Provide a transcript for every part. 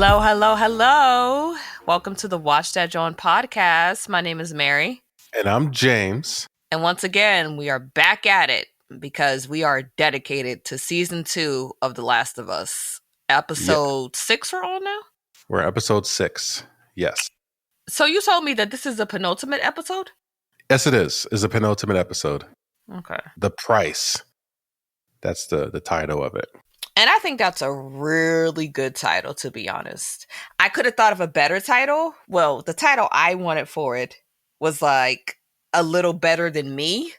Hello, hello, hello. Welcome to the Watch That Joan podcast. My name is Mary. And I'm James. And once again, we are back at it because we are dedicated to season 2 of The Last of Us. Episode 6 we're on now? We're episode 6. Yes. So you told me that this is the penultimate episode? Yes, it is. It's a penultimate episode. Okay. The Price. That's the title of it. And I think that's a really good title, to be honest. I could have thought of a better title. Well, the title I wanted for it was like A Little Better Than Me.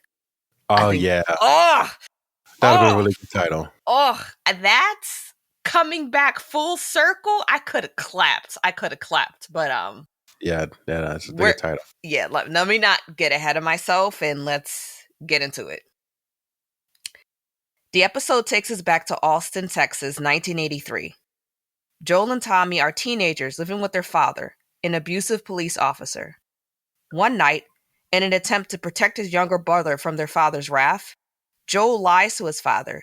Oh, yeah. Oh! That would be a really good title. Oh, that's coming back full circle. I could have clapped. But Yeah, that's a good title. Yeah, let me not get ahead of myself and let's get into it. The episode takes us back to Austin, Texas, 1983. Joel and Tommy are teenagers living with their father, an abusive police officer. One night, in an attempt to protect his younger brother from their father's wrath, Joel lies to his father,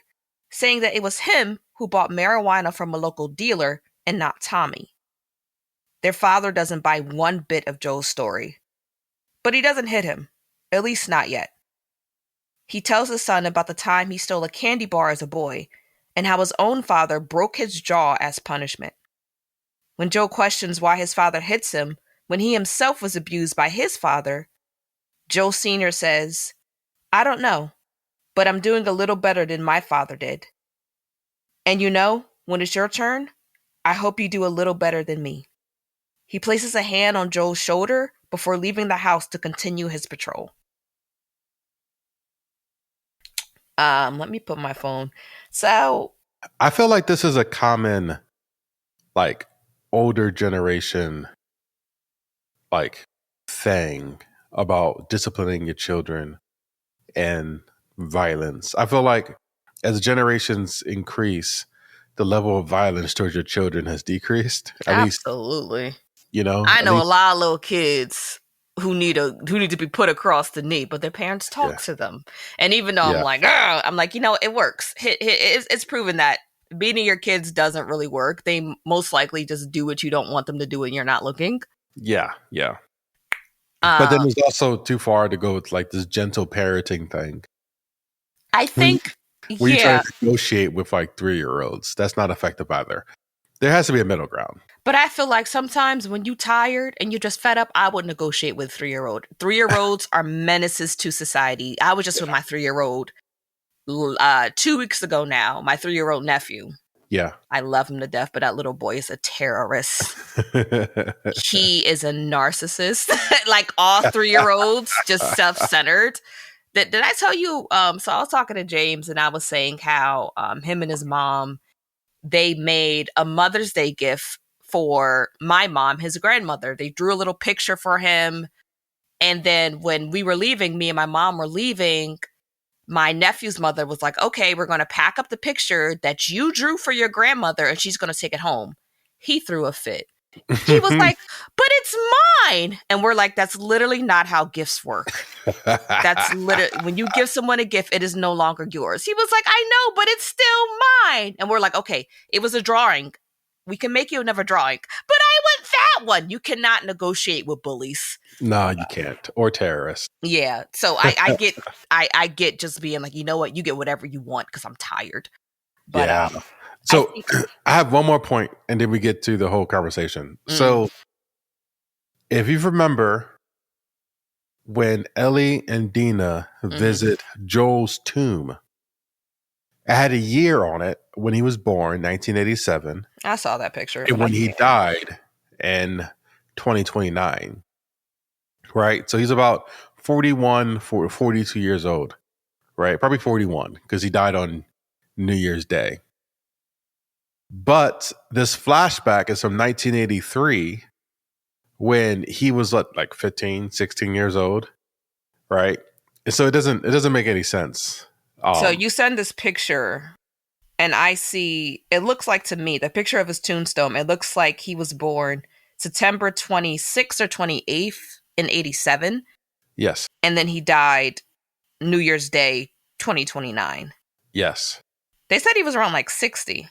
saying that it was him who bought marijuana from a local dealer and not Tommy. Their father doesn't buy one bit of Joel's story, but he doesn't hit him, at least not yet. He tells his son about the time he stole a candy bar as a boy and how his own father broke his jaw as punishment. When Joel questions why his father hits him when he himself was abused by his father, Joel Sr. says, "I don't know, but I'm doing a little better than my father did. And you know, when it's your turn, I hope you do a little better than me." He places a hand on Joel's shoulder before leaving the house to continue his patrol. Let me put my phone. So I feel like this is a common, like, older generation, like, thing about disciplining your children and violence. I feel like as generations increase, the level of violence towards your children has decreased. absolutely. You know, I know a lot of little kids who need to be put across the knee, but their parents talk to them. And even though I'm like, you know, it works. It's proven that beating your kids doesn't really work. They most likely just do what you don't want them to do when you're not looking. Yeah. But then it's also too far to go with like this gentle parenting thing. I think when you try to negotiate with like 3-year-olds, that's not effective either. There has to be a middle ground. But I feel like sometimes when you tired and you're just fed up, I would negotiate with 3-year-old. 3-year-olds are menaces to society. I was just with my 3-year-old 2 weeks ago now, my 3-year-old nephew. Yeah. I love him to death, but that little boy is a terrorist. He is a narcissist. Like all 3-year-olds, just self-centered. Did I tell you? So I was talking to James and I was saying how him and his mom, they made a Mother's Day gift for my mom, his grandmother. They drew a little picture for him. And then when we were leaving, me and my mom were leaving, my nephew's mother was like, "Okay, we're going to pack up the picture that you drew for your grandmother and she's going to take it home." He threw a fit. He was like, "But it's mine." And we're like, that's literally not how gifts work. That's literally, when you give someone a gift, it is no longer yours. He was like, "I know, but it's still mine." And we're like, "Okay, it was a drawing. We can make you another drawing. But I want that one." You cannot negotiate with bullies. No, you can't. Or terrorists. Yeah. So I get just being like, you know what, you get whatever you want because I'm tired. But yeah. So I have one more point and then we get to the whole conversation. So if you remember when Ellie and Dina visit Joel's tomb, it had a year on it when he was born, 1987. I saw that picture. And when he died in 2029. Right? So he's about 41, 42 years old. Right? Probably 41 because he died on New Year's Day. But this flashback is from 1983 when he was like 15, 16 years old. Right? And so it doesn't make any sense. So you send this picture and I see, it looks like to me, the picture of his tombstone, it looks like he was born September 26th or 28th in 87. Yes. And then he died New Year's Day, 2029. Yes. They said he was around like 60.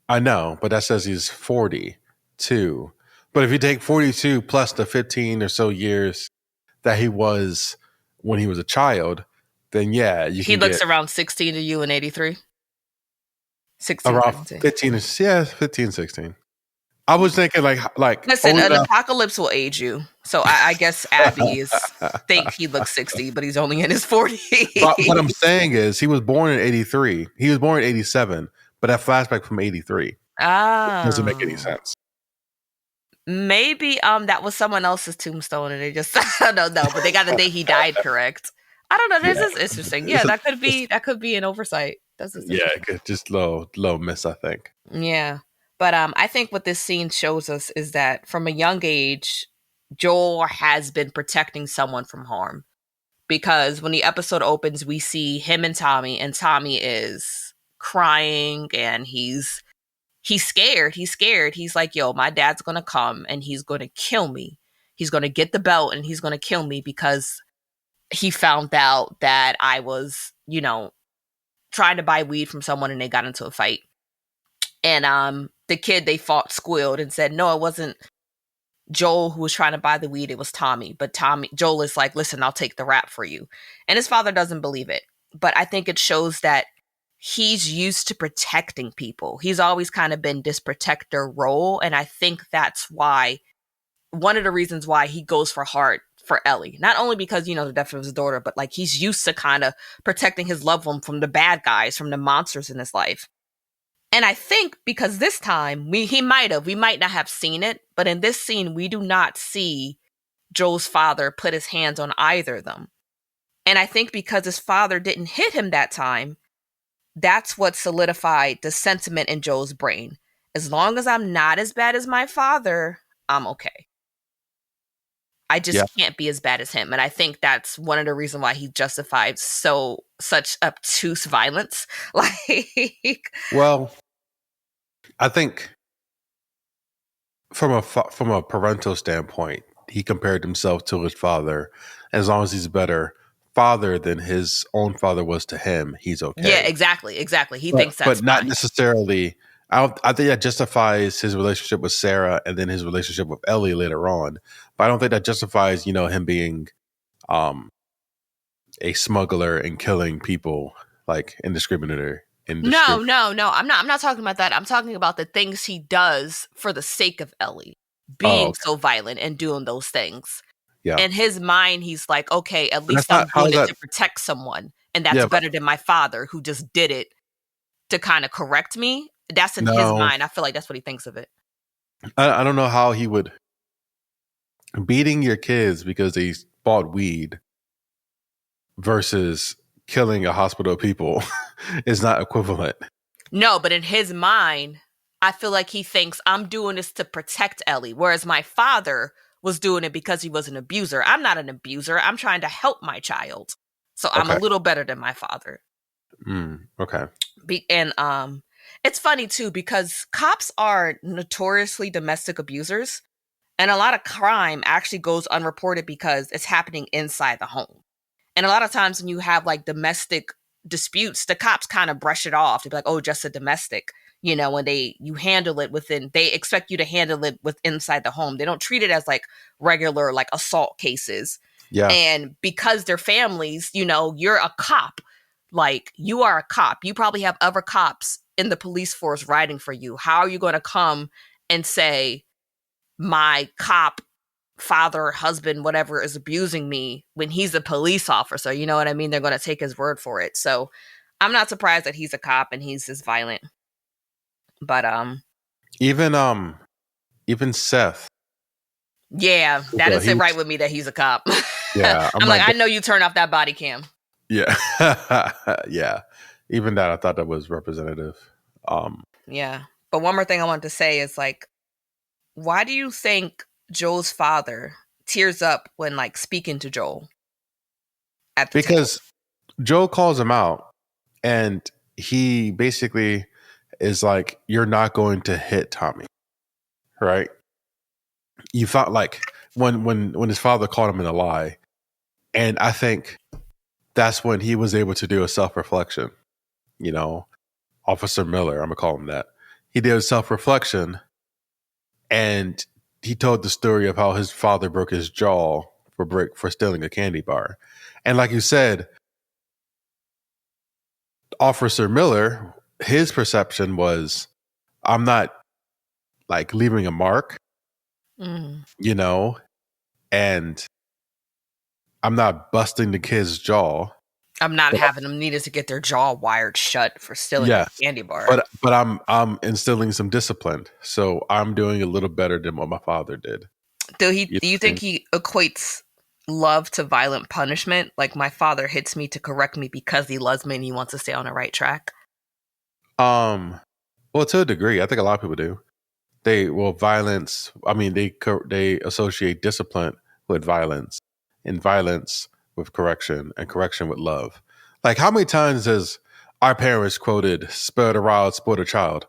I know, but that says he's 40 42. But if you take 42 plus the 15 or so years that he was when he was a child, then yeah, you He can looks get around 16 to you in 83. 16, around 17. 15, yeah, 15, 16. I was thinking like Listen, old an enough. apocalypse will age you. So I guess Abby think he looks 60, but he's only in his 40s. But what I'm saying is he was born in 83. He was born in 87, but that flashback from 83 doesn't make any Oh. sense. Maybe that was someone else's tombstone and they just I don't know, but they got the day he died correct. I don't know. This Yeah. is interesting. Yeah, that could be an oversight. That's just Yeah, interesting. just low miss, I think. Yeah. But I think what this scene shows us is that from a young age, Joel has been protecting someone from harm. Because when the episode opens, we see him and Tommy is crying and he's scared. He's scared. He's like, yo, my dad's gonna come and he's gonna kill me. He's gonna get the belt and he's gonna kill me because he found out that I was, trying to buy weed from someone and they got into a fight. And the kid they fought squealed and said, no, it wasn't Joel who was trying to buy the weed, it was Tommy. But Joel is like, listen, I'll take the rap for you. And his father doesn't believe it. But I think it shows that he's used to protecting people. He's always kind of been this protector role. And I think that's why, one of the reasons why he goes for hard for Ellie. Not only because, the death of his daughter, but like he's used to kind of protecting his loved one from the bad guys, from the monsters in his life. And I think because this time we might not have seen it, but in this scene, we do not see Joel's father put his hands on either of them. And I think because his father didn't hit him that time, that's what solidified the sentiment in Joel's brain. As long as I'm not as bad as my father, I'm okay. I just can't be as bad as him. And I think that's one of the reasons why he justified such obtuse violence. Well, I think from a parental standpoint, he compared himself to his father. As long as he's a better father than his own father was to him, he's okay. Yeah, exactly. He thinks that's but not fine. necessarily. I think that justifies his relationship with Sarah and then his relationship with Ellie later on. But I don't think that justifies, him being a smuggler and killing people like indiscriminately. No. I'm not talking about that. I'm talking about the things he does for the sake of Ellie, being so violent and doing those things. Yeah. In his mind, he's like, okay, at least I'm doing it to protect someone. And that's better than my father who just did it to kind of correct me. That's in his mind. I feel like that's what he thinks of it. I don't know how he would. Beating your kids because they bought weed versus killing a hospital of people is not equivalent. No, but in his mind, I feel like he thinks I'm doing this to protect Ellie, whereas my father was doing it because he was an abuser. I'm not an abuser. I'm trying to help my child. So I'm a little better than my father. Okay. And it's funny too, because cops are notoriously domestic abusers. And a lot of crime actually goes unreported because it's happening inside the home. And a lot of times when you have like domestic disputes, the cops kind of brush it off. They'd be like, oh, just a domestic. When you handle it they expect you to handle it inside the home. They don't treat it as like regular like assault cases. Yeah. And because they're families, you're a cop. Like, you are a cop. You probably have other cops in the police force riding for you. How are you going to come and say my cop father, husband, whatever is abusing me when he's a police officer? You know what I mean? They're going to take his word for it. So I'm not surprised that he's a cop and he's this violent. But even Seth. Yeah, that didn't sit right with me that he's a cop. Yeah. I'm like, I know you turn off that body cam. Yeah. Yeah. Even that, I thought that was representative. Yeah. But one more thing I wanted to say is like, why do you think Joel's father tears up when like speaking to Joel? Because Joel calls him out and he basically is like, you're not going to hit Tommy. Right? You thought like when his father called him in a lie. And I think that's when he was able to do a self-reflection. Officer Miller, I'm going to call him that. He did a self-reflection and he told the story of how his father broke his jaw for stealing a candy bar. And like you said, Officer Miller, his perception was, I'm not like leaving a mark, Mm. you know, and I'm not busting the kid's jaw. I'm not having them needed to get their jaw wired shut for stealing a Yes, candy bar. but I'm instilling some discipline, so I'm doing a little better than what my father did. Do You you know think he equates love to violent punishment? Like, my father hits me to correct me because he loves me and he wants to stay on the right track. Well, to a degree, I think a lot of people do. Violence. I mean, they associate discipline with violence, and violence with correction, and correction with love. Like, how many times has our parents quoted "spare the rod, spoil the child"?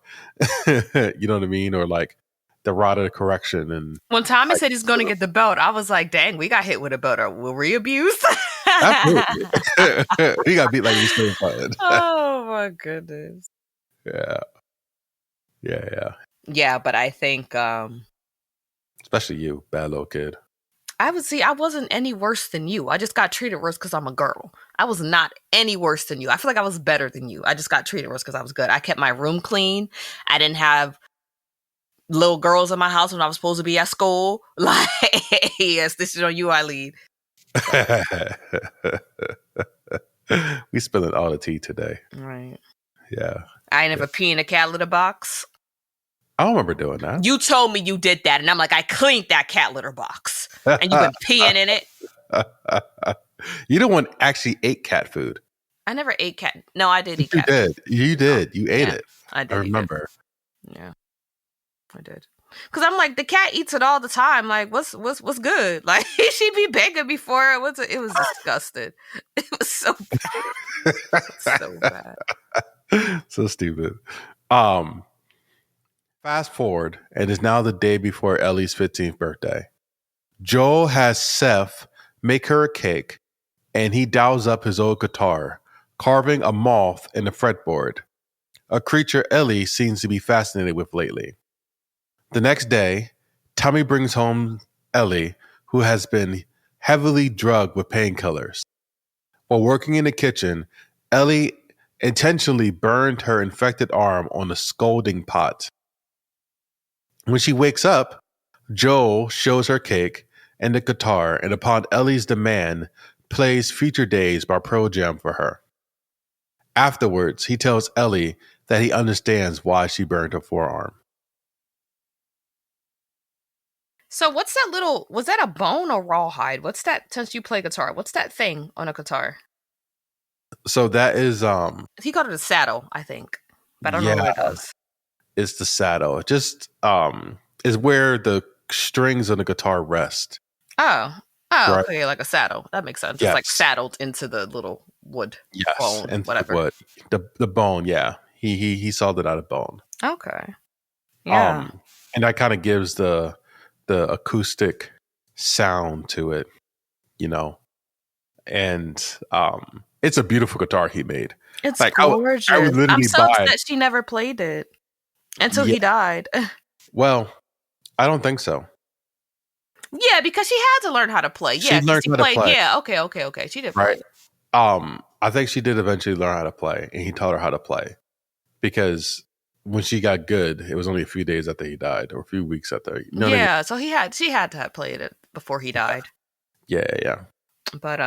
You know what I mean? Or like the rod of correction, and When Tommy like, said he's going to get the belt, I was like, dang, we got hit with a belt. Were we abused? absolutely, he got beat like he was still fun. Oh, my goodness. Yeah, yeah. Yeah, but I think Especially you, bad little kid. I wasn't any worse than you. I just got treated worse because I'm a girl. I was not any worse than you. I feel like I was better than you. I just got treated worse because I was good. I kept my room clean. I didn't have little girls in my house when I was supposed to be at school. Like, yes, this is on you, I lead. We spilling all the tea today. Right. Yeah. I ain't never pee in a cat litter box. I don't remember doing that. You told me you did that, and I'm like, I cleaned that cat litter box. And you've been peeing in it. You don't want actually ate cat food. I never ate cat. No, I did eat You cat did. food. You did. You ate it. I did. I remember. Yeah, I did. Because I'm like, the cat eats it all the time. Like, what's good? Like, she be begging before it was. It was disgusting. It was so bad. So bad. So stupid. Fast forward, and it's now the day before Ellie's 15th birthday. Joel has Seth make her a cake, and he dials up his old guitar, carving a moth in the fretboard, a creature Ellie seems to be fascinated with lately. The next day, Tommy brings home Ellie, who has been heavily drugged with painkillers. While working in the kitchen, Ellie intentionally burned her infected arm on a scalding pot. When she wakes up, Joel shows her cake and the guitar, and upon Ellie's demand, plays Future Days by Pearl Jam for her. Afterwards, he tells Ellie that he understands why she burned her forearm. So what's that little? Was that a bone or rawhide? What's that? Since you play guitar, what's that thing on a guitar? So that is He called it a saddle, I think, but I don't know what it does. It's the saddle. It just is where the strings on the guitar rest. Oh, right? okay, like a saddle. That makes sense. Yes. It's like saddled into the little wood bone, and whatever. The bone, yeah. He sawed it out of bone. Okay. Yeah. And that kind of gives the acoustic sound to it, you know. And it's a beautiful guitar he made. It's like gorgeous. I would literally I'm so upset she never played it until he died. Well, I don't think so. Yeah, because she had to learn how to play. She learned how to play. Yeah, okay. She did play. I think she did eventually learn how to play, and he taught her how to play. Because when she got good, it was only a few days after he died, or a few weeks after. You know what I mean? So she had to have played it before he died. Yeah. But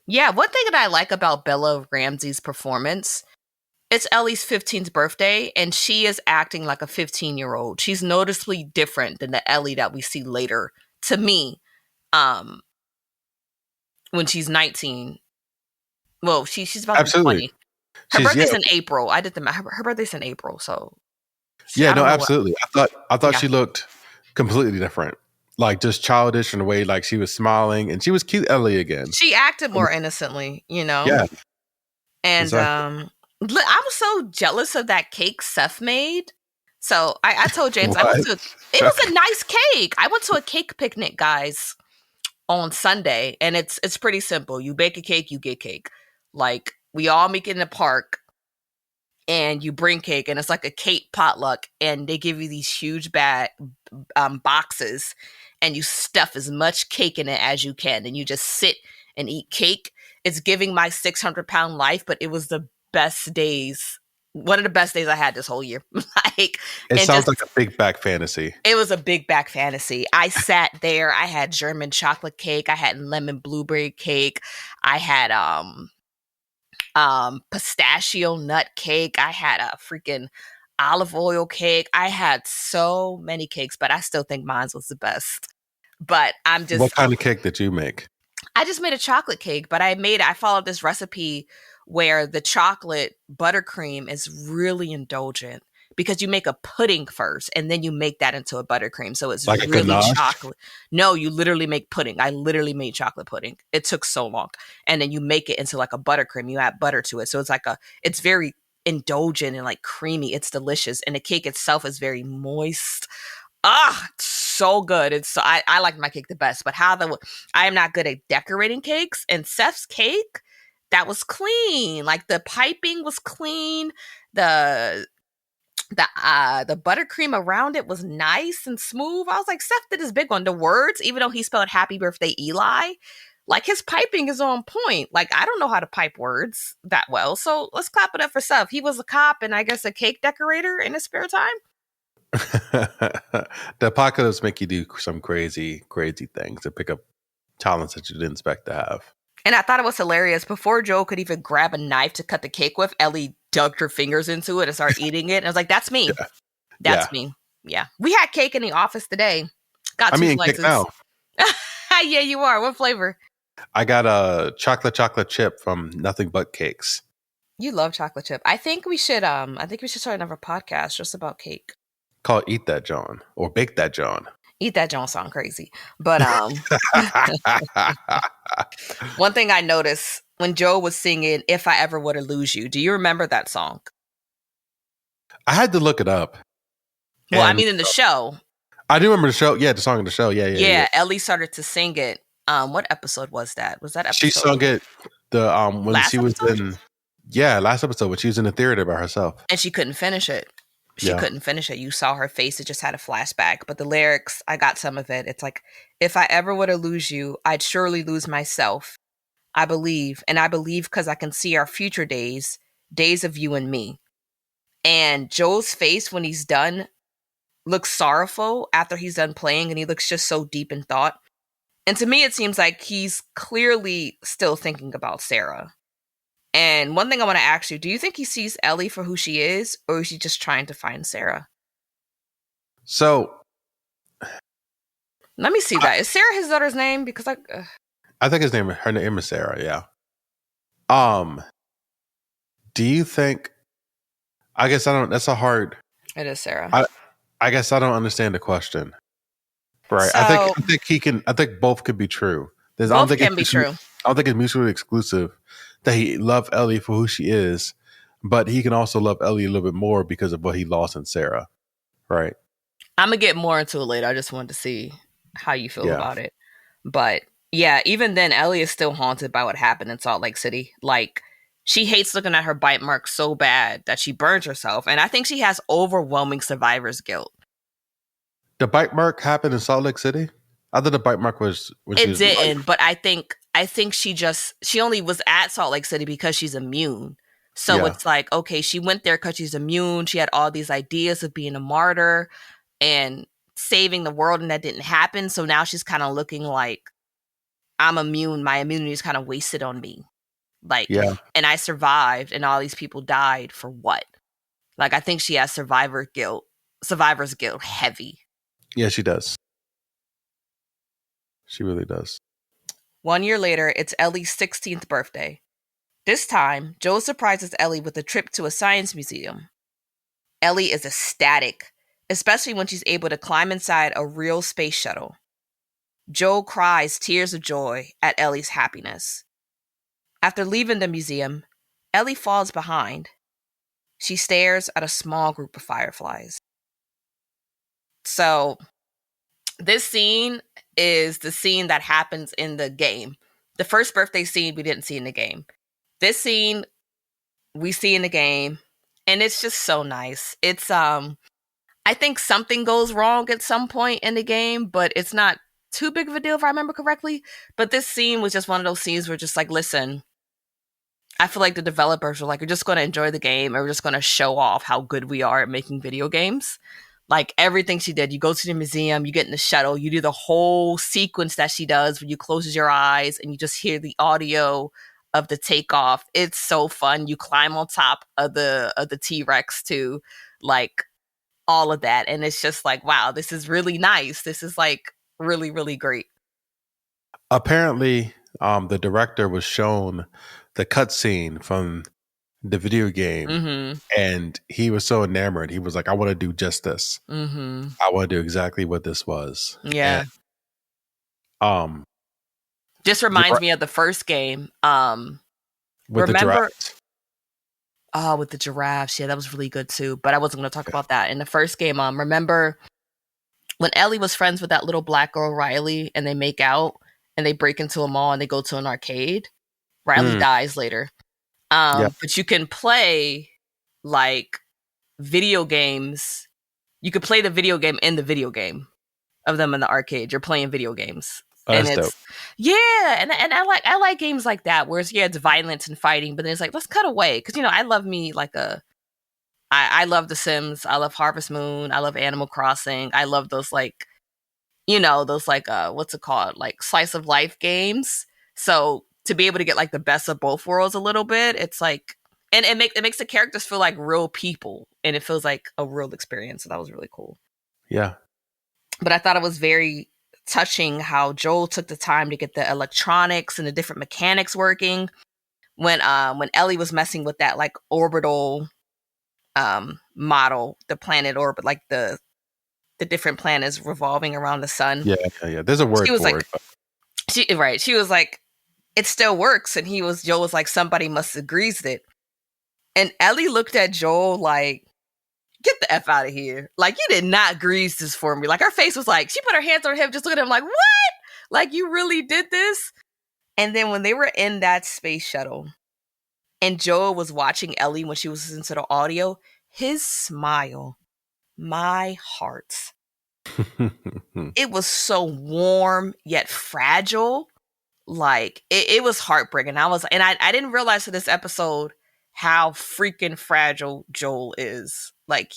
yeah, one thing that I like about Bella Ramsey's performance, it's Ellie's 15th birthday, and she is acting like a 15-year-old. She's noticeably different than the Ellie that we see later, to me, when she's 19. Well, she's about to be 20. Her birthday's in April. I did her birthday's in April, so absolutely. I thought she looked completely different. Like just childish in a way, like she was smiling and she was cute Ellie again. She acted more innocently, you know? Yeah. And exactly. I was so jealous of that cake Seth made. So I told James, it was a nice cake. I went to a cake picnic, guys, on Sunday, and it's pretty simple. You bake a cake, you get cake. Like, we all meet in the park. and you bring cake, and it's like a cake potluck, and they give you these huge boxes, and you stuff as much cake in it as you can, and you just sit and eat cake. It's giving my 600-pound life, but it was the best days. One of the best days I had this whole year. Like, It and sounds just like a big back fantasy. it was a big back fantasy. I sat there. I had German chocolate cake. I had lemon blueberry cake. I had pistachio nut cake. I had a freaking olive oil cake. I had so many cakes, but I still think mine was the best. But What kind of cake did you make? I just made a chocolate cake, but I followed this recipe where the chocolate buttercream is really indulgent because you make a pudding first and then you make that into a buttercream. So it's Like a really ganache? chocolate. No, you literally make pudding. I literally made chocolate pudding. It took so long. And then you make it into like a buttercream. You add butter to it. So it's very indulgent and like creamy. It's delicious. And the cake itself is very moist. It's so good. I like my cake the best, but I am not good at decorating cakes. And Seth's cake, that was clean. Like the piping was clean. The buttercream around it was nice and smooth. I was like, Seth did his big one. The words, even though he spelled happy birthday Eli, like his piping is on point. Like I don't know how to pipe words that well. So let's clap it up for Seth. He was a cop and I guess a cake decorator in his spare time. The apocalypse make you do some crazy, crazy things to pick up talents that you didn't expect to have. And I thought it was hilarious. Before Joel could even grab a knife to cut the cake with, Ellie dug her fingers into it and started eating it. And I was like, that's me. Yeah. That's me. Yeah. We had cake in the office today. Got two slices. Cake now. Yeah, you are. What flavor? I got a chocolate chip from Nothing But Cakes. You love chocolate chip. I think we should start another podcast just about cake. Called Eat That John or Bake That John. Eat That John sound crazy. But one thing I noticed when Joe was singing If I Ever Were to Lose You, do you remember that song? I had to look it up. Well, I mean in the show. I do remember the show. Yeah, the song in the show. Yeah. Ellie started to sing it. What episode was that? Was that episode? She sung it when last she was episode? last episode when she was in the theater by herself. And she couldn't finish it. She couldn't finish it. You saw her face. It just had a flashback. But the lyrics, I got some of it. It's like, if I ever were to lose you, I'd surely lose myself. I believe. And I believe because I can see our future days of you and me. And Joel's face when he's done looks sorrowful after he's done playing. And he looks just so deep in thought. And to me, it seems like he's clearly still thinking about Sarah. And one thing I want to ask you, do you think he sees Ellie for who she is, or is he just trying to find Sarah? So, let me see that. Is Sarah his daughter's name? Because I think her name is Sarah, yeah. Do you think, I guess I don't, that's a hard. It is Sarah. I guess I don't understand the question. Right. So, I think both could be true. Both can be true. I don't think it's mutually exclusive that he loved Ellie for who she is, but he can also love Ellie a little bit more because of what he lost in Sarah. Right. I'm going to get more into it later. I just wanted to see how you feel about it. But yeah, even then, Ellie is still haunted by what happened in Salt Lake City. Like, she hates looking at her bite mark so bad that she burns herself. And I think she has overwhelming survivor's guilt. The bite mark happened in Salt Lake City? I thought the bite mark was when it didn't, but I think she only was at Salt Lake City because she's immune. So it's like, okay, she went there because she's immune. She had all these ideas of being a martyr and saving the world, and that didn't happen. So now she's kind of looking like, I'm immune. My immunity is kind of wasted on me. Like, and I survived, and all these people died for what? Like, I think she has survivor's guilt heavy. Yeah, she does. She really does. 1 year later, it's Ellie's 16th birthday. This time, Joel surprises Ellie with a trip to a science museum. Ellie is ecstatic, especially when she's able to climb inside a real space shuttle. Joel cries tears of joy at Ellie's happiness. After leaving the museum, Ellie falls behind. She stares at a small group of fireflies. So, this scene is the scene that happens in the game. The first birthday scene we didn't see in the game. This scene we see in the game. And it's just so nice. It's I think something goes wrong at some point in the game, but it's not too big of a deal if I remember correctly. But this scene was just one of those scenes where just like, listen, I feel like the developers were like, we're just going to enjoy the game and we're just going to show off how good we are at making video games. Like everything she did, you go to the museum, you get in the shuttle, you do the whole sequence that she does where you close your eyes and you just hear the audio of the takeoff. It's so fun. You climb on top of the T-Rex too, like all of that. And it's just like, wow, this is really nice. This is like really, really great. Apparently, the director was shown the cutscene from the video game, Mm-hmm. and he was so enamored. He was like, "I want to do just this. Mm-hmm. I want to do exactly what this was." Yeah. And, just reminds me of the first game. with the remember giraffes. Oh, with the giraffes. Yeah, that was really good too. But I wasn't going to talk about that. In the first game, remember when Ellie was friends with that little black girl, Riley, and they make out and they break into a mall and they go to an arcade? Riley dies later. But you can play like video games. You could play the video game in the video game of them in the arcade. You're playing video games. And That's it's dope. yeah, and I like games like that where it's violence and fighting, but then it's like let's cut away because I love me like I love The Sims, I love Harvest Moon, I love Animal Crossing, I love those like those like what's it called, like slice of life games. So to be able to get like the best of both worlds a little bit, it's like and it makes the characters feel like real people and it feels like a real experience. So that was really cool. Yeah. But I thought it was very touching how Joel took the time to get the electronics and the different mechanics working when Ellie was messing with that like orbital model, the planet orbit, like the different planets revolving around the sun. Yeah. There's a word for it. She was like, it still works, and Joel was like, somebody must have greased it. And Ellie looked at Joel like, get the F out of here. Like, you did not grease this for me. Like, her face was like, she put her hands on her hip, just looking at him like, what? Like, you really did this? And then when they were in that space shuttle and Joel was watching Ellie when she was listening to the audio, his smile, my heart. It was so warm yet fragile. Like, it was heartbreaking. I didn't realize in this episode how freaking fragile Joel is. Like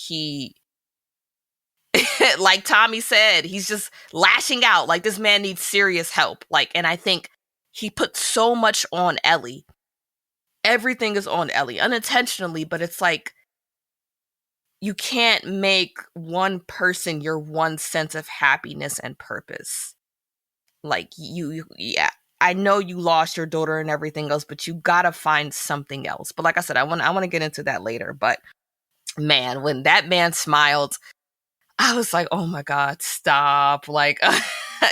like Tommy said, he's just lashing out. Like, this man needs serious help. Like, and I think he put so much on Ellie. Everything is on Ellie unintentionally, but it's like you can't make one person your one sense of happiness and purpose. Like yeah. I know you lost your daughter and everything else, but you gotta find something else. But like I said, I want to get into that later. But man, when that man smiled, I was like, oh my God, stop. Like,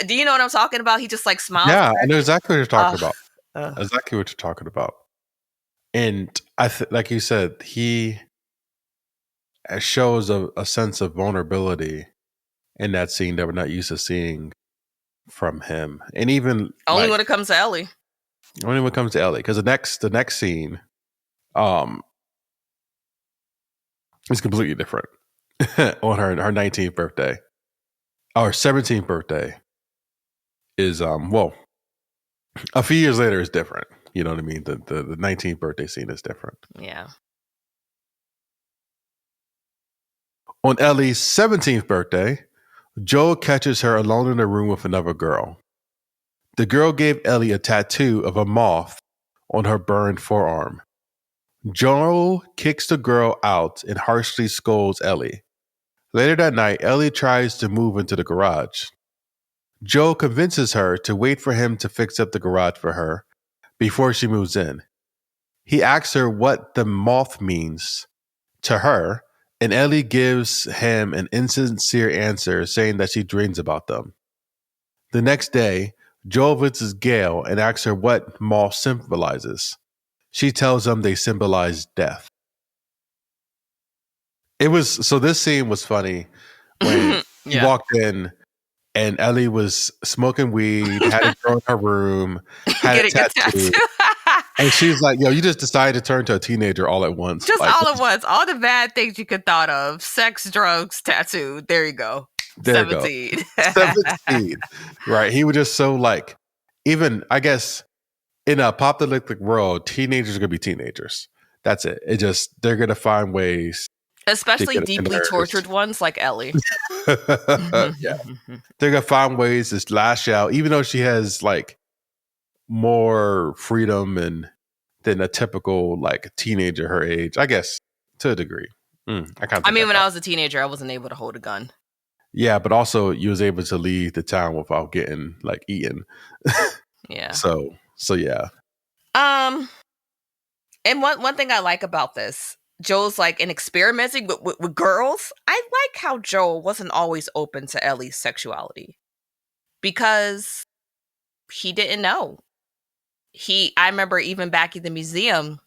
do you know what I'm talking about? He just like smiles. Yeah, I know exactly what you're talking about. Exactly what you're talking about. And like you said, he shows a sense of vulnerability in that scene that we're not used to seeing from him. And even only when it comes to Ellie. Only when it comes to Ellie. Because the next scene is completely different. On her 19th birthday. Our 17th birthday is well, a few years later is different. You know what I mean? The 19th birthday scene is different. Yeah. On Ellie's 17th birthday, Joel catches her alone in a room with another girl. The girl gave Ellie a tattoo of a moth on her burned forearm. Joel kicks the girl out and harshly scolds Ellie. Later that night, Ellie tries to move into the garage. Joel convinces her to wait for him to fix up the garage for her before she moves in. He asks her what the moth means to her, and Ellie gives him an insincere answer saying that she dreams about them. The next day, Joel visits Gail and asks her what moth symbolizes. She tells him they symbolize death. This scene was funny when he walked in and Ellie was smoking weed, had a girl in her room, had a tattoo. And she's like, yo, you just decided to turn to a teenager all at once. Just Like, all at once. All the bad things you could thought of. Sex, drugs, tattoo. There you go. there you go. 17. 17. Right. He was just so like, even, I guess, in a apocalyptic world, teenagers are going to be teenagers. That's it. It just, they're going to find ways. Especially deeply tortured ones like Ellie. Yeah. They're going to find ways to lash out, even though she has like more freedom and than a typical like teenager her age, I guess, to a degree. I mean, when I was a teenager, I wasn't able to hold a gun. Yeah, but also you was able to leave the town without getting like eaten. Yeah. So yeah. And one thing I like about this, Joel's like in experimenting with girls. I like how Joel wasn't always open to Ellie's sexuality because he didn't know. I remember even back in the museum,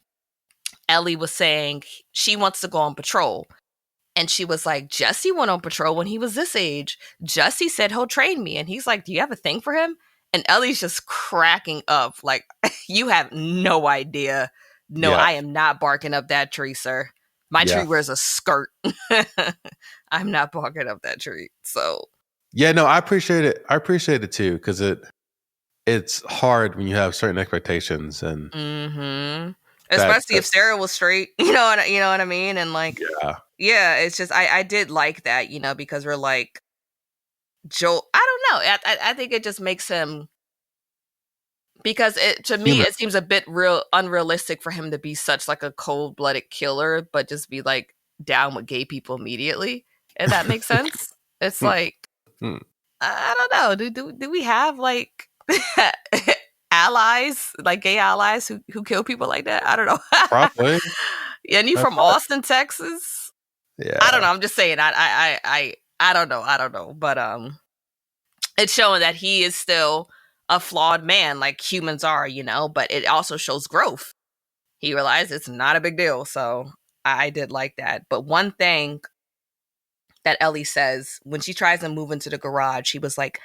Ellie was saying she wants to go on patrol. And she was like, Jesse went on patrol when he was this age. Jesse said he'll train me. And he's like, do you have a thing for him? And Ellie's just cracking up. Like, you have no idea. No, I am not barking up that tree, sir. My tree wears a skirt. I'm not barking up that tree. So. Yeah, no, I appreciate it. I appreciate it too, because it's hard when you have certain expectations and especially if Sarah was straight, you know what I mean? And like it's just I did like that, you know, because we're like Joel, I don't know. I think it just makes him, because to me it seems a bit unrealistic for him to be such like a cold-blooded killer, but just be like down with gay people immediately. If that makes sense. It's like I don't know. Do we have like allies, like gay allies who kill people like that? I don't know. Probably. And you from Austin, Texas? Yeah. I don't know. I'm just saying. I don't know. But it's showing that he is still a flawed man, like humans are, you know. But it also shows growth. He realized it's not a big deal. So I did like that. But one thing that Ellie says when she tries to move into the garage, she was like,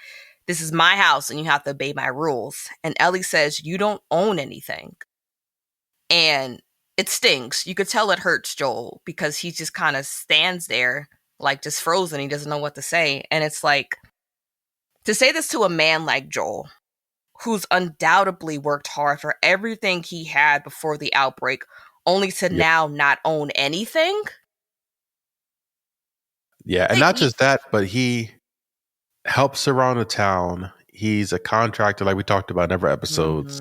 this is my house and you have to obey my rules. And Ellie says, you don't own anything. And it stings. You could tell it hurts Joel because he just kind of stands there like just frozen. He doesn't know what to say. And it's like, to say this to a man like Joel, who's undoubtedly worked hard for everything he had before the outbreak, only to now not own anything. Yeah, and not just that, but he helps around the town. He's a contractor, like we talked about in other episodes.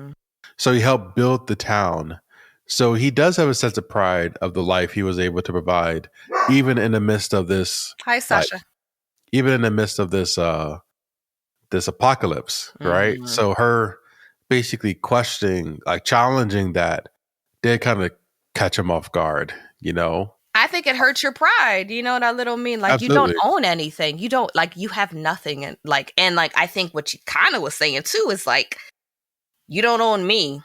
So he helped build the town. So he does have a sense of pride of the life he was able to provide, even in the midst of this. Hi, Sasha. Even in the midst of this this apocalypse, right? So her basically questioning, like challenging that, did kind of catch him off guard, you know? I think it hurts your pride. You know what I little mean? Like, Absolutely. You don't own anything. You don't, like, you have nothing. And I think what she kind of was saying too is like, you don't own me.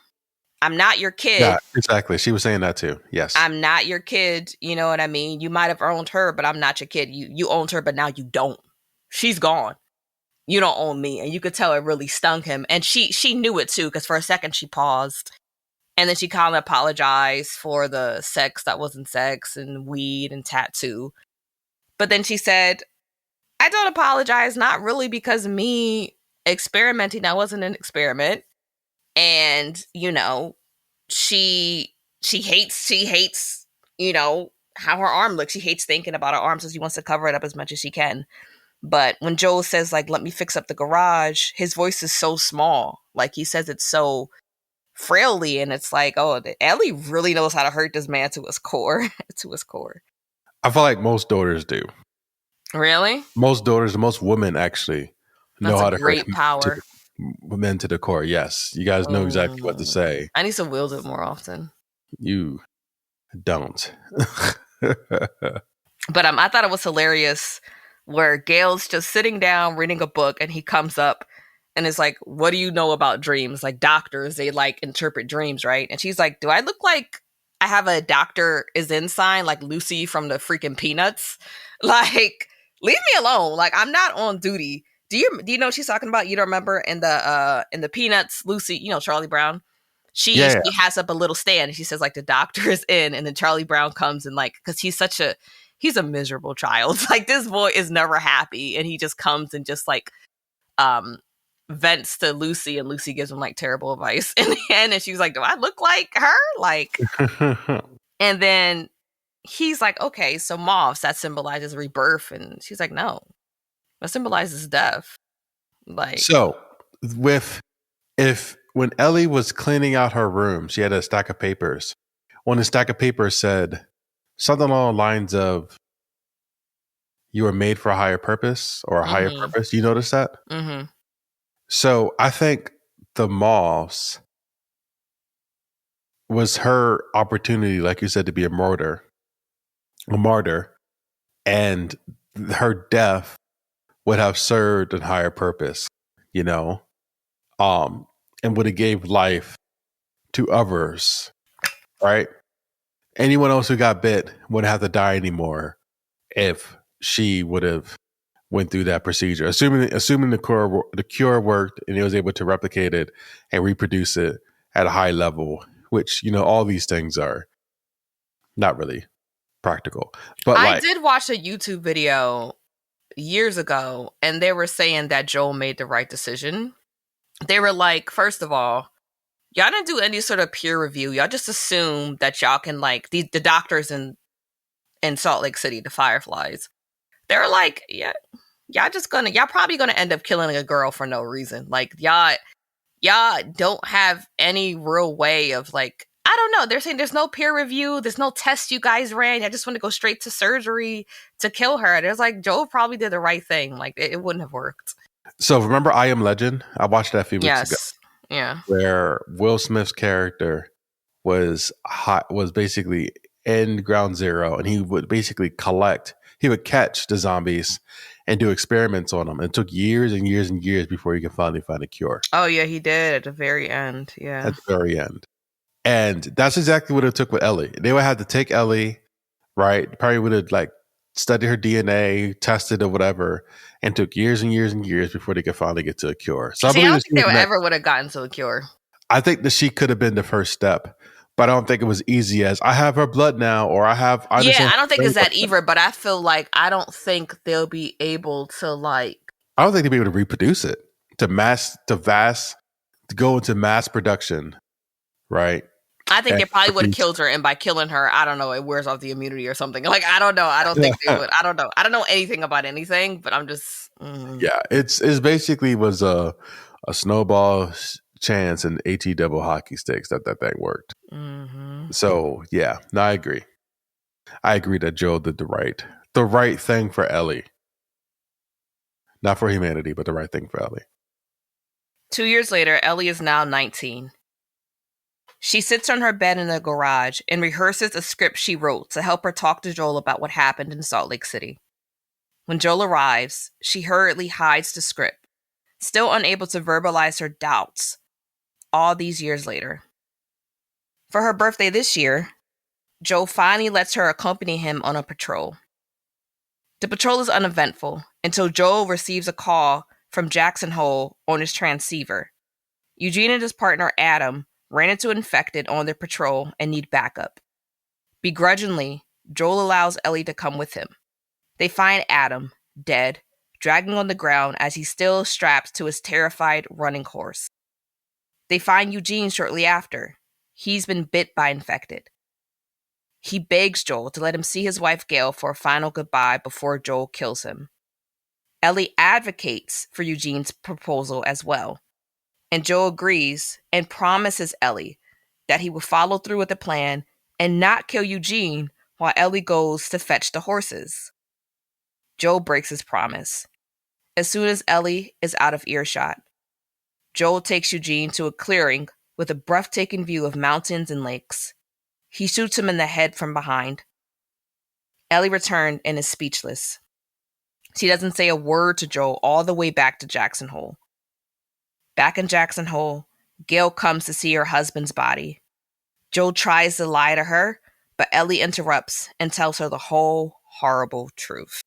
I'm not your kid. Yeah, exactly. She was saying that too. Yes. I'm not your kid. You know what I mean? You might have owned her, but I'm not your kid. You owned her, but now you don't. She's gone. You don't own me. And you could tell it really stung him. And she knew it too, because for a second she paused. And then she kind of apologized for the sex that wasn't sex and weed and tattoo. But then she said, I don't apologize, not really because me experimenting, that wasn't an experiment. And, you know, she hates, you know, how her arm looks. She hates thinking about her arm, so she wants to cover it up as much as she can. But when Joel says, like, let me fix up the garage, his voice is so small. Like, he says it so frailly, and it's like, oh, Ellie really knows how to hurt this man to his core. To his core. I feel like most daughters do. Really? Most daughters, most women actually know how to hurt power. Men to the core. Yes, you guys know exactly what to say. I need to wield it more often. You don't. But I thought it was hilarious where Gail's just sitting down reading a book, and he comes up and is like, what do you know about dreams? Like, doctors, they like interpret dreams, right? And she's like, do I look like I have a doctor is in sign, like Lucy from the freaking Peanuts? Like, leave me alone. Like, I'm not on duty. Do you know what she's talking about? You don't remember in the Peanuts, Lucy, you know, Charlie Brown? she Yeah. has up a little stand and she says like the doctor is in, and then Charlie Brown comes and like, because he's a miserable child. Like this boy is never happy, and he just comes and just like um vents to Lucy, and Lucy gives him like terrible advice in the end, and she's like, do I look like her? Like, and then he's like, okay, so moths, that symbolizes rebirth, and she's like, no, that symbolizes death. Like, So, when Ellie was cleaning out her room, she had a stack of papers. When the stack of papers said something along the lines of "You were made for a higher purpose" or "a higher purpose," you notice that? mm-hmm. So I think the moths was her opportunity, like you said, to be a martyr, and her death would have served a higher purpose, you know, and would have gave life to others, right? Anyone else who got bit wouldn't have to die anymore if she would have went through that procedure. Assuming the cure worked and it was able to replicate it and reproduce it at a high level, which, you know, all these things are not really practical. But I like, did watch a YouTube video years ago, and they were saying that Joel made the right decision. They were like, first of all, y'all didn't do any sort of peer review. Y'all just assumed that y'all can, like, the doctors in Salt Lake City, the Fireflies, they were like, yeah, y'all probably gonna end up killing a girl for no reason. Like, y'all don't have any real way of, like, I don't know. They're saying there's no peer review, there's no test you guys ran. I just want to go straight to surgery to kill her. There's like, Joel probably did the right thing. Like, it wouldn't have worked. so remember I Am Legend? I watched that a few weeks ago. Yes. Yeah. Where Will Smith's character was basically in Ground Zero, and he would basically catch the zombies and do experiments on them. And it took years and years and years before he could finally find a cure. Oh yeah, he did at the very end. Yeah. At the very end. And that's exactly what it took with Ellie. They would have to take Ellie, right? Probably would have like studied her DNA, tested or whatever, and took years and years and years before they could finally get to a cure. So I don't think they ever would have gotten to a cure. I think that she could have been the first step, but I don't think it was easy as I have her blood now, or I don't think it's that either, but I feel like I don't think they'll be able to, like, I don't think they'll be able to reproduce it to go into mass production, right? I think they probably would have killed her, and by killing her, I don't know, it wears off the immunity or something. Like, I don't know. I don't think they would. I don't know. I don't know anything about anything, but I'm just... Yeah, it's basically was a snowball chance and AT double hockey sticks that thing worked. Mm-hmm. So, yeah, no, I agree. I agree that Joel did the right thing for Ellie. Not for humanity, but the right thing for Ellie. 2 years later, Ellie is now 19. She sits on her bed in the garage and rehearses a script she wrote to help her talk to Joel about what happened in Salt Lake City. When Joel arrives, she hurriedly hides the script, still unable to verbalize her doubts all these years later. For her birthday this year, Joel finally lets her accompany him on a patrol. The patrol is uneventful until Joel receives a call from Jackson Hole on his transceiver. Eugene and his partner Adam ran into an infected on their patrol and need backup. Begrudgingly, Joel allows Ellie to come with him. They find Adam, dead, dragging on the ground as he's still strapped to his terrified running horse. They find Eugene shortly after. He's been bit by infected. He begs Joel to let him see his wife Gail for a final goodbye before Joel kills him. Ellie advocates for Eugene's proposal as well, and Joel agrees and promises Ellie that he will follow through with the plan and not kill Eugene while Ellie goes to fetch the horses. Joel breaks his promise. As soon as Ellie is out of earshot, Joel takes Eugene to a clearing with a breathtaking view of mountains and lakes. He shoots him in the head from behind. Ellie returned and is speechless. She doesn't say a word to Joel all the way back to Jackson Hole. Back in Jackson Hole, Gail comes to see her husband's body. Joel tries to lie to her, but Ellie interrupts and tells her the whole horrible truth.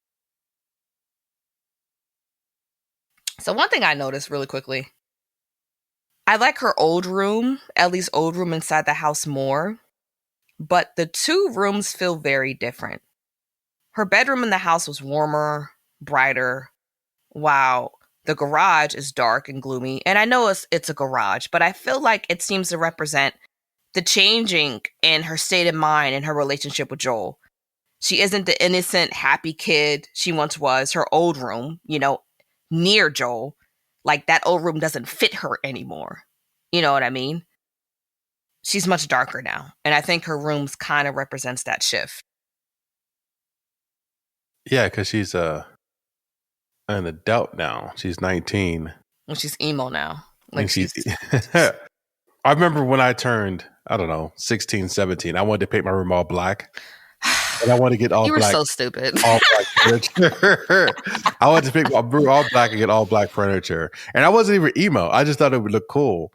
So one thing I noticed really quickly, I like her old room, Ellie's old room inside the house more, but the two rooms feel very different. Her bedroom in the house was warmer, brighter, while the garage is dark and gloomy. And I know it's a garage, but I feel like it seems to represent the changing in her state of mind and her relationship with Joel. She isn't the innocent, happy kid she once was. Her old room, near Joel, like that old room doesn't fit her anymore. You know what I mean? She's much darker now. And I think her rooms kind of represents that shift. Yeah, because she's an adult now. She's 19. And she's emo now. Like And she's I remember when I turned, I don't know, 16, 17, I wanted to paint my room all black. And I wanted to get all you were black. so stupid. All black furniture. I wanted to paint my room all black and get all black furniture. And I wasn't even emo. I just thought it would look cool.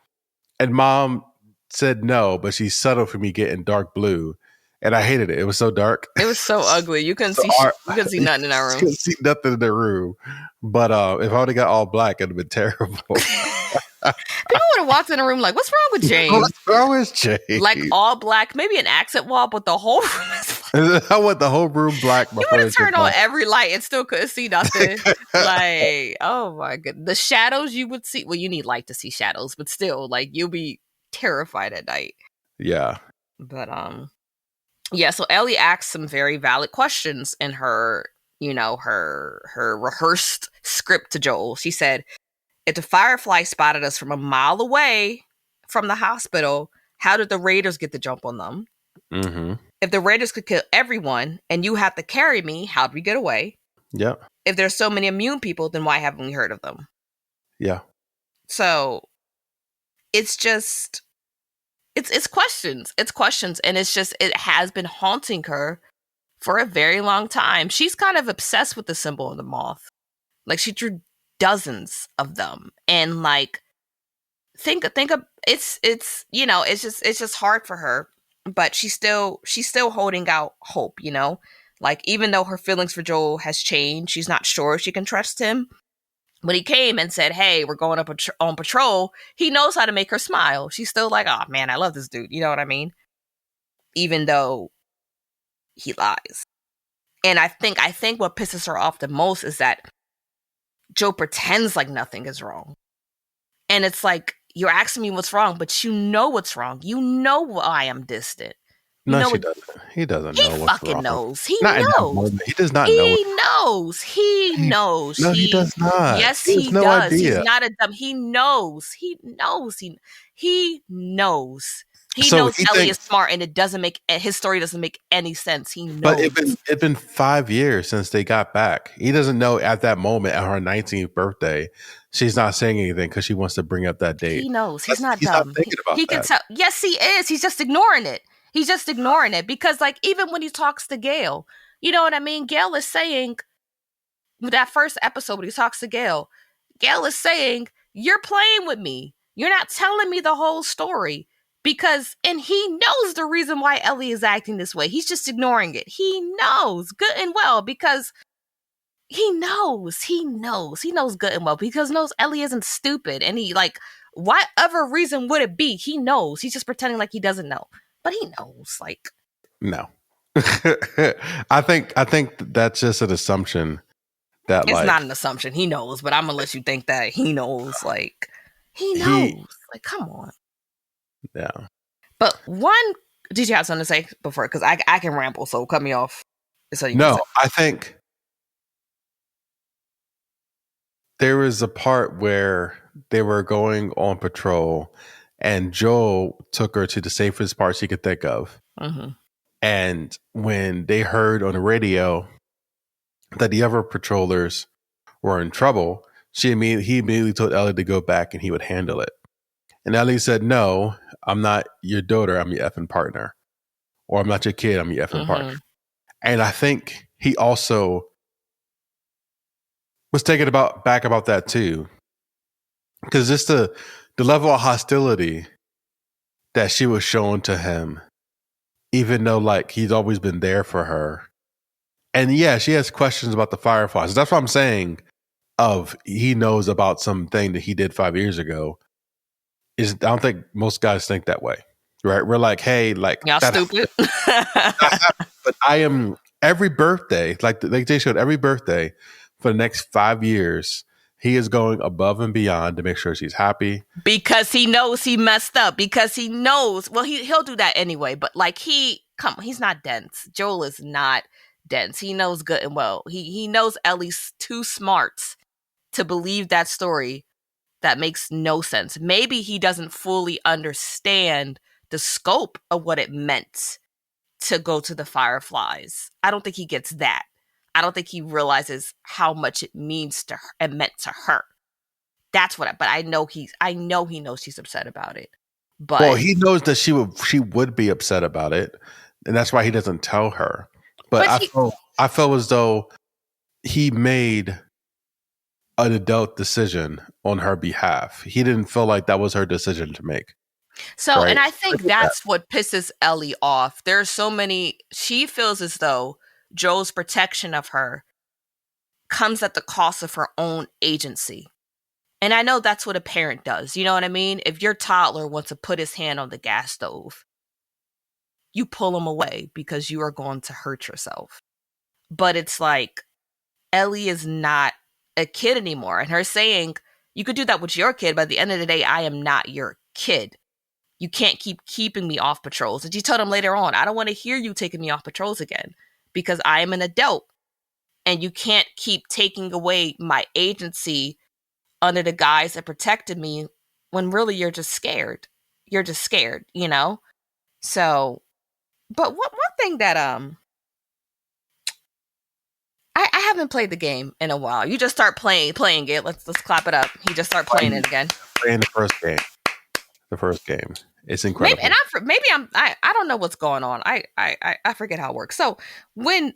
And mom said no, but she settled for me getting dark blue. And I hated it. It was so dark. It was so ugly. You couldn't see nothing in our room. You couldn't see nothing in the room. But if I would have got all black, it'd have been terrible. People would have walked in the room like, what's wrong with James? What's wrong with James? Like all black, maybe an accent wall, but the whole room is black. I want the whole room black. You would have turned on every light and still couldn't see nothing. Like, oh my goodness. The shadows you would see. Well, you need light to see shadows, but still, like, you'll be terrified at night. Yeah. But, yeah, so Ellie asked some very valid questions in her, her rehearsed script to Joel. She said, if the Firefly spotted us from a mile away from the hospital, how did the Raiders get the jump on them? Mm-hmm. If the Raiders could kill everyone and you have to carry me, how'd we get away? Yeah. If there's so many immune people, then why haven't we heard of them? Yeah. So it's just, it's questions. It's questions. And it's just, it has been haunting her for a very long time. She's kind of obsessed with the symbol of the moth. Like she drew dozens of them, and like think of it's just hard for her, but she's still holding out hope, like even though her feelings for Joel has changed, she's not sure if she can trust him. When he came and said, hey, we're going up on patrol, he knows how to make her smile. She's still like, oh man, I love this dude, you know what I mean? Even though he lies. And I think what pisses her off the most is that Joe pretends like nothing is wrong. And it's like, you're asking me what's wrong, but you know what's wrong. You know why I am distant. She doesn't. He doesn't know what's wrong. He fucking knows. He knows. He does not know. He knows. He knows. No, he does not. Yes, he no does. Idea. He's not a dumb. He knows. He knows. He knows. He knows Ellie is smart, and his story doesn't make any sense. He knows. But it's been 5 years since they got back. He doesn't know at that moment, at her 19th birthday, she's not saying anything because she wants to bring up that date. He knows. He's not dumb. Not thinking about he that. Can tell. Yes, he is. He's just ignoring it. He's just ignoring it because, like, even when he talks to Gail, you know what I mean? Gail is saying, that first episode when he talks to Gail is saying, you're playing with me. You're not telling me the whole story. And he knows the reason why Ellie is acting this way. He's just ignoring it. He knows good and well because he knows good and well because knows Ellie isn't stupid. And he, like, what other reason would it be? He knows. He's just pretending like he doesn't know. But he knows, like. No. I think that's just an assumption. That it's not an assumption. He knows, but I'm going to let you think that he knows. Like, he knows. Like, come on. Yeah. But did you have something to say before? Because I can ramble, so cut me off. I think there was a part where they were going on patrol and Joel took her to the safest part she could think of. Mm-hmm. And when they heard on the radio that the other patrollers were in trouble, he immediately told Ellie to go back and he would handle it. And Ellie said, no, I'm not your daughter. I'm your effing partner. Or I'm not your kid. I'm your effing partner. And I think he also was taken back about that too. Because just the level of hostility that she was shown to him, even though like he's always been there for her. And yeah, she has questions about the Fireflies. That's what I'm saying he knows about something that he did 5 years ago. is I don't think most guys think that way, right? We're like, hey, like Y'all that, stupid. but I am every birthday, like they showed every birthday for the next 5 years, he is going above and beyond to make sure she's happy. Because he knows he messed up. Because he knows. Well, he'll do that anyway. But like he's not dense. Joel is not dense. He knows good and well. He knows Ellie's too smart to believe that story that makes no sense. Maybe he doesn't fully understand the scope of what it meant to go to the Fireflies. I don't think he gets that. I don't think he realizes how much it means to her and meant to her. That's what but I know he knows she's upset about it. Well, But he knows that she would be upset about it, and that's why he doesn't tell her. But but he I felt as though he made an adult decision on her behalf. He didn't feel like that was her decision to make. so Right? and I think that's what pisses Ellie off. There's so many she feels as though Joe's protection of her comes at the cost of her own agency. And I know that's what a parent does. You know what I mean? If your toddler wants to put his hand on the gas stove, you pull him away because you are going to hurt yourself. But it's like Ellie is not a kid anymore. And her saying, you could do that with your kid, but at the end of the day, I am not your kid. You can't keep keeping me off patrols. And she told him later on, I don't want to hear you taking me off patrols again because I am an adult and you can't keep taking away my agency under the guise that protected me when really you're just scared. You're just scared, you know? So, but one thing that I haven't played the game in a while. You just start playing it. Let's clap it up. He just start playing it again. Playing the first game. The first game. It's incredible. I don't know what's going on. I forget how it works. So when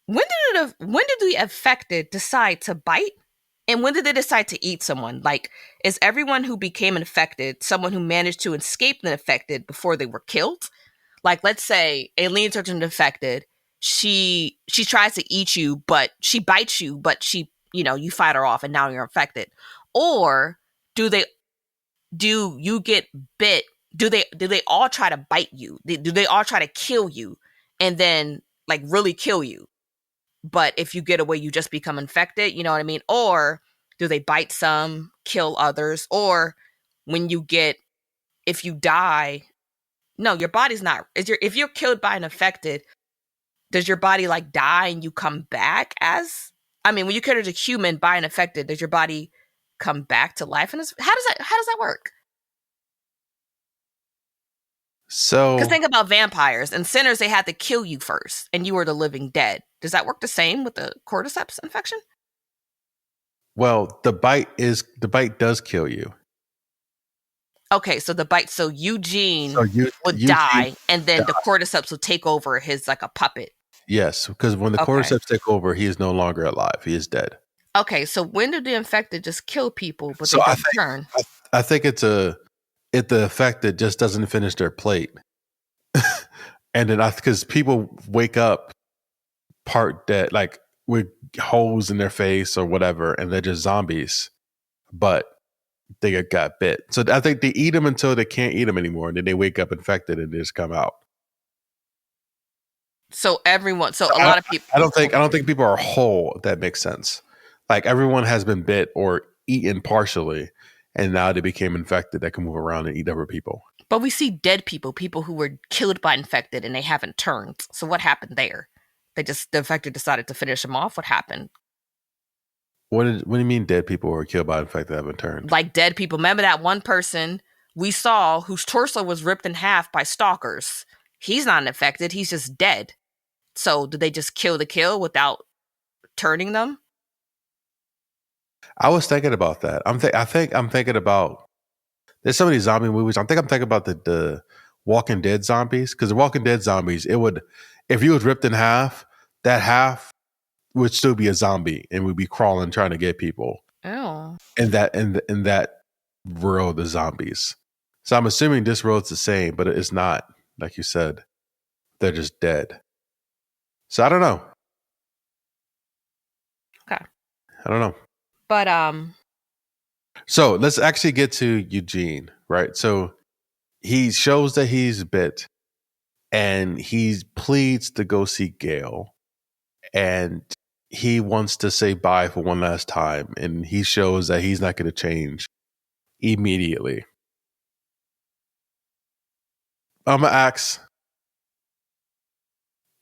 did the affected decide to bite? And when did they decide to eat someone? Like, is everyone who became infected someone who managed to escape the infected before they were killed? Like, let's say Aileen turns into infected. She tries to eat you, but she bites you, but you fight her off, and now you're infected. Or do you get bit? Do they all try to bite you? Do they all try to kill you, and then like really kill you? But if you get away, you just become infected. You know what I mean? Or do they bite some, kill others? Or if you die, no, your body's not. If you're killed by an infected, does your body like die and you come back as? I mean, when you kill a human by an infected, does your body come back to life? And how does that work? So, Because think about vampires and sinners, they had to kill you first, and you were the living dead. Does that work the same with the cordyceps infection? well, the bite does kill you. Okay, so Eugene So would Eugene die, and then died. the cordyceps would take over his like a puppet. Yes, because when the Okay. cordyceps take over, he is no longer alive. He is dead. Okay, so when do the infected just kill people, but So they don't turn? I think it's the effect that just doesn't finish their plate, and then because people wake up part dead, like with holes in their face or whatever, and they're just zombies, but they got bit. So I think they eat them until they can't eat them anymore, and then they wake up infected and they just come out. So a lot of people. I don't think people are whole. If that makes sense. Like everyone has been bit or eaten partially, and now they became infected that can move around and eat other people. But we see dead people who were killed by infected, and they haven't turned. So what happened there? The infected decided to finish them off. What happened? What do you mean dead people were killed by infected that haven't turned? Like dead people. Remember that one person we saw whose torso was ripped in half by stalkers? He's not infected. He's just dead. So did they just kill the kill without turning them? I was thinking about that. I think I'm thinking about. There's so many zombie movies. I'm thinking about the Walking Dead zombies, because the Walking Dead zombies, it would, if you was ripped in half, that half would still be a zombie and would be crawling trying to get people. Oh. In that world of zombies. So I'm assuming this world's the same, but it's not. Like you said, they're just dead. So I don't know. Okay. I don't know. But So let's actually get to Eugene, right? So he shows that he's bit and he pleads to go see Gail and he wants to say bye for one last time. And he shows that he's not going to change immediately. I'm going to ask,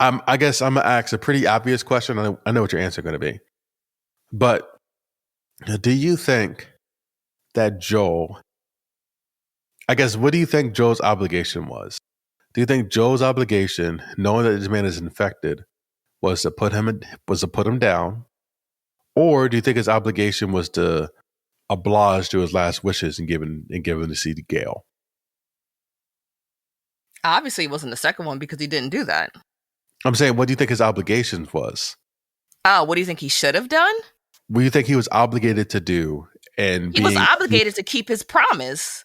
I guess I'm going to ask a pretty obvious question. I know what your answer is going to be. But do you think that Joel, I guess, what do you think Joel's obligation was? Do you think Joel's obligation, knowing that this man is infected, was to put him down, or do you think his obligation was to oblige to his last wishes and give him to see Gail? Obviously, it wasn't the second one because he didn't do that. I'm saying, what do you think his obligations was? What do you think he should have done? What do you think he was obligated to do? And he was obligated to keep his promise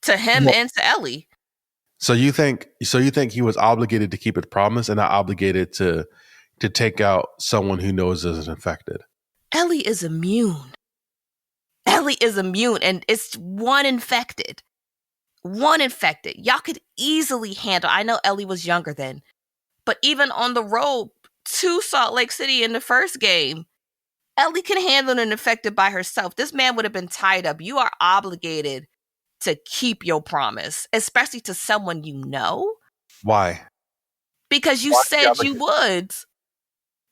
to him and to Ellie. So you think he was obligated to keep his promise and not obligated to take out someone who knows is infected? Ellie is immune. Ellie is immune, and it's one infected. One infected. Y'all could easily handle. I know Ellie was younger then, but even on the road to Salt Lake City in the first game, Ellie can handle an infected by herself. This man would have been tied up. You are obligated to keep your promise, especially to someone you know. Why? Because you said you would.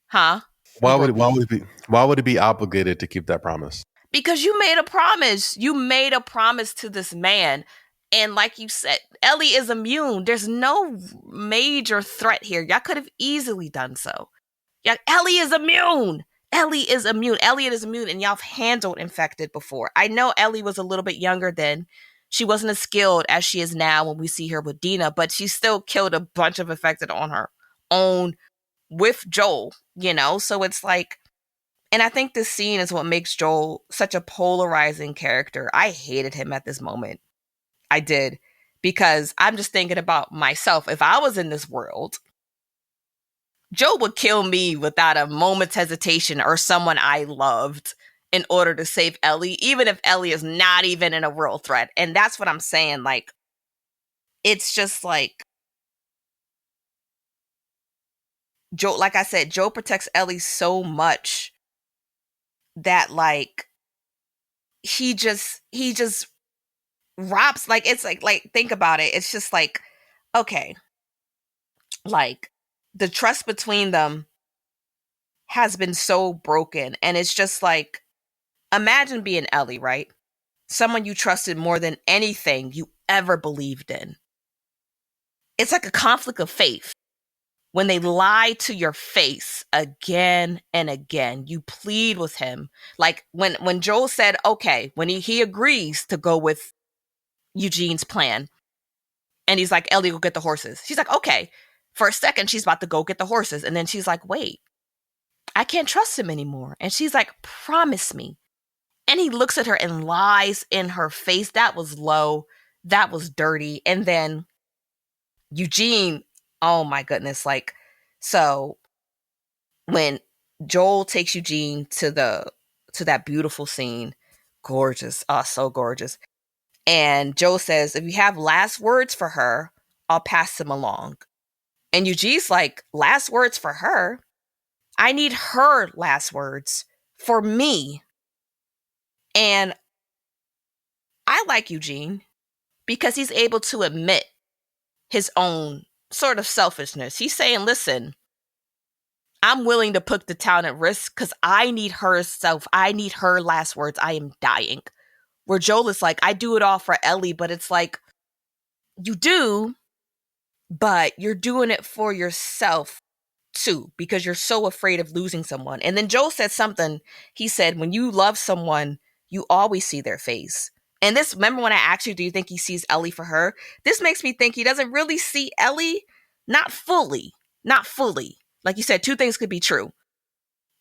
Huh? Why would it be obligated to keep that promise? Because you made a promise. You made a promise to this man. And like you said, Ellie is immune. There's no major threat here. Y'all could have easily done so. Yeah, Ellie is immune. Ellie is immune. Elliot is immune, and y'all have handled infected before. I know Ellie was a little bit younger then. She wasn't as skilled as she is now when we see her with Dina, but she still killed a bunch of infected on her own with Joel, you know? So it's like, and I think this scene is what makes Joel such a polarizing character. I hated him at this moment. I did. Because I'm just thinking about myself. If I was in this world, Joe would kill me without a moment's hesitation or someone I loved in order to save Ellie, even if Ellie is not even in a real threat. And that's what I'm saying. Like, it's just like, Joe, like I said, Joe protects Ellie so much that, like, he just robs, like, it's like, think about it. It's just like, okay, like, the trust between them has been so broken. And it's just like, imagine being Ellie, right? Someone you trusted more than anything you ever believed in. It's like a conflict of faith. When they lie to your face again and again, you plead with him. Like when Joel said, okay, when he agrees to go with Eugene's plan, and he's like, Ellie, go get the horses. She's like, okay. For a second, she's about to go get the horses. And then she's like, wait, I can't trust him anymore. And she's like, promise me. And he looks at her and lies in her face. That was low. That was dirty. And then Eugene, oh my goodness. Like, so when Joel takes Eugene to that beautiful scene, gorgeous. Oh, so gorgeous. And Joel says, if you have last words for her, I'll pass them along. And Eugene's like, last words for her? I need her last words for me. And I like Eugene because he's able to admit his own sort of selfishness. He's saying, listen, I'm willing to put the town at risk because I need herself. I need her last words. I am dying. Where Joel is like, I do it all for Ellie, but it's like, you do, but you're doing it for yourself too, because you're so afraid of losing someone. And then Joel said something. He said, when you love someone, you always see their face. And this, remember when I asked you, do you think he sees Ellie for her? This makes me think he doesn't really see Ellie. Not fully. Like you said, two things could be true.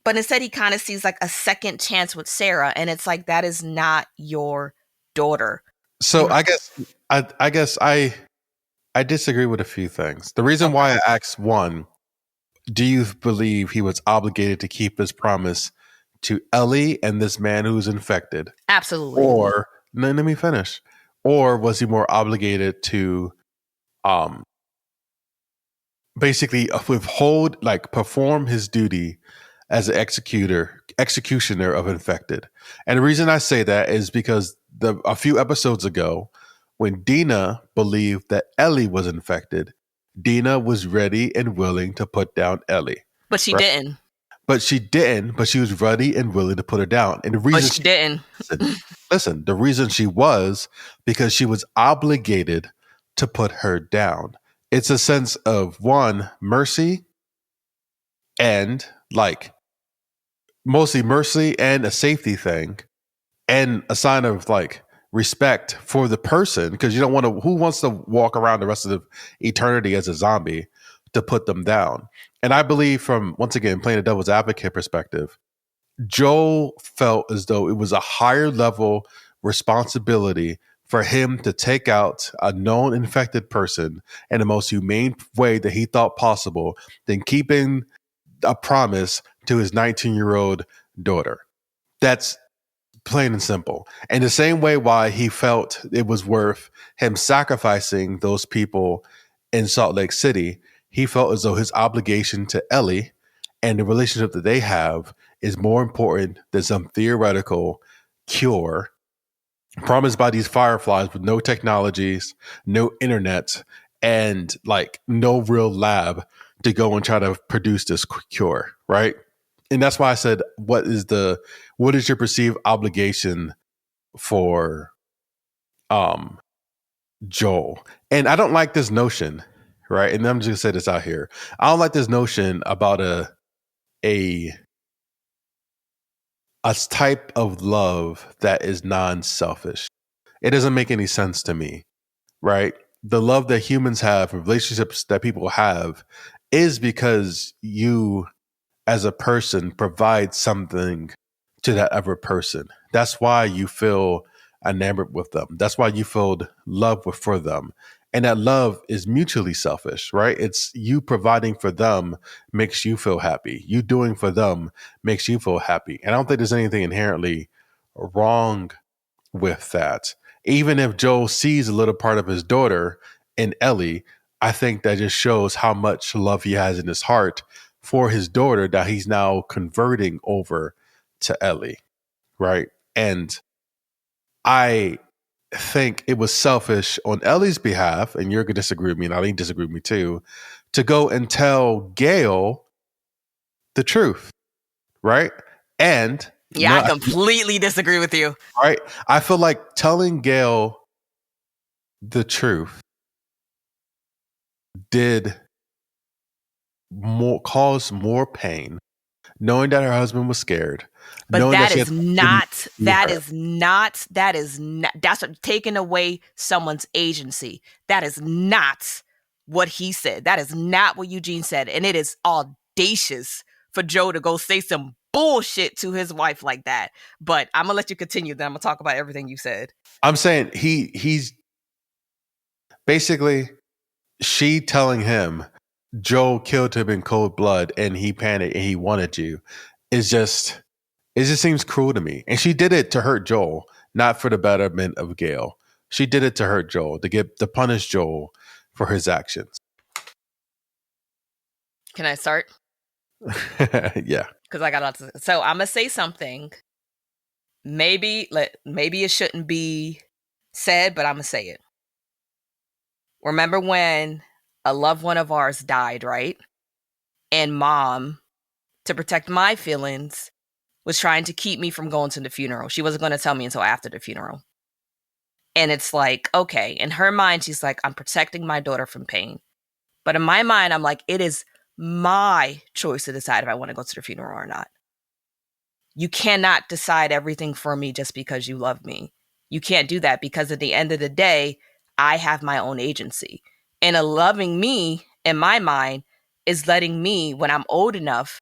But instead he kind of sees like a second chance with Sarah. And it's like, that is not your daughter. So I guess I disagree with a few things. The reason why I asked, one, do you believe he was obligated to keep his promise to Ellie and this man who's infected? Absolutely. Or, no, let me finish. Or was he more obligated to basically perform his duty as an executioner of infected? And the reason I say that is because a few episodes ago, when Dina believed that Ellie was infected, Dina was ready and willing to put down Ellie. But she didn't. But she didn't, but she was ready and willing to put her down. And the reason she didn't. Listen, the reason she was because she was obligated to put her down. It's a sense of, one, mercy, and mostly mercy and a safety thing, and a sign of respect for the person, because you don't want to, who wants to walk around the rest of the eternity as a zombie, to put them down. And I believe, from, once again, playing a devil's advocate perspective, Joel felt as though it was a higher level responsibility for him to take out a known infected person in the most humane way that he thought possible than keeping a promise to his 19-year-old daughter. That's plain and simple. And the same way why he felt it was worth him sacrificing those people in Salt Lake City, he felt as though his obligation to Ellie and the relationship that they have is more important than some theoretical cure promised by these Fireflies with no technologies, no internet, and no real lab to go and try to produce this cure, right? And that's why I said, what is your perceived obligation for Joel? And I don't like this notion, right? And I'm just gonna say this out here. I don't like this notion about a type of love that is non-selfish. It doesn't make any sense to me, right? The love that humans have, relationships that people have, is because you, as a person, provide something to that other person. That's why you feel enamored with them. That's why you feel love for them. And that love is mutually selfish, right? It's you providing for them makes you feel happy. You doing for them makes you feel happy. And I don't think there's anything inherently wrong with that. Even if Joel sees a little part of his daughter in Ellie, I think that just shows how much love he has in his heart for his daughter that he's now converting over to Ellie, right? And I think it was selfish on Ellie's behalf, and you're going to disagree with me, and Eileen disagree with me too, to go and tell Gail the truth, right? And I completely disagree with you. Right? I feel like telling Gail the truth did cause more pain, knowing that her husband was scared. But that's what, taking away someone's agency. That is not what he said. That is not what Eugene said. And it is audacious for Joe to go say some bullshit to his wife like that. But I'm gonna let you continue, then I'm gonna talk about everything you said. I'm saying he's basically, she telling him Joe killed him in cold blood and he panicked and he wanted you, it just seems cruel to me. And she did it to hurt Joel, not for the betterment of Gail. She did it to hurt Joel, to punish Joel for his actions. Can I start? Yeah. Because I got lots of. So I'm gonna say something. Maybe it shouldn't be said, but I'm gonna say it. Remember when a loved one of ours died, right? And Mom, to protect my feelings, was trying to keep me from going to the funeral. She wasn't going to tell me until after the funeral. And it's like, okay, in her mind, she's like, I'm protecting my daughter from pain. But in my mind, I'm like, it is my choice to decide if I want to go to the funeral or not. You cannot decide everything for me just because you love me. You can't do that, because at the end of the day, I have my own agency. And a loving me, in my mind, is letting me, when I'm old enough,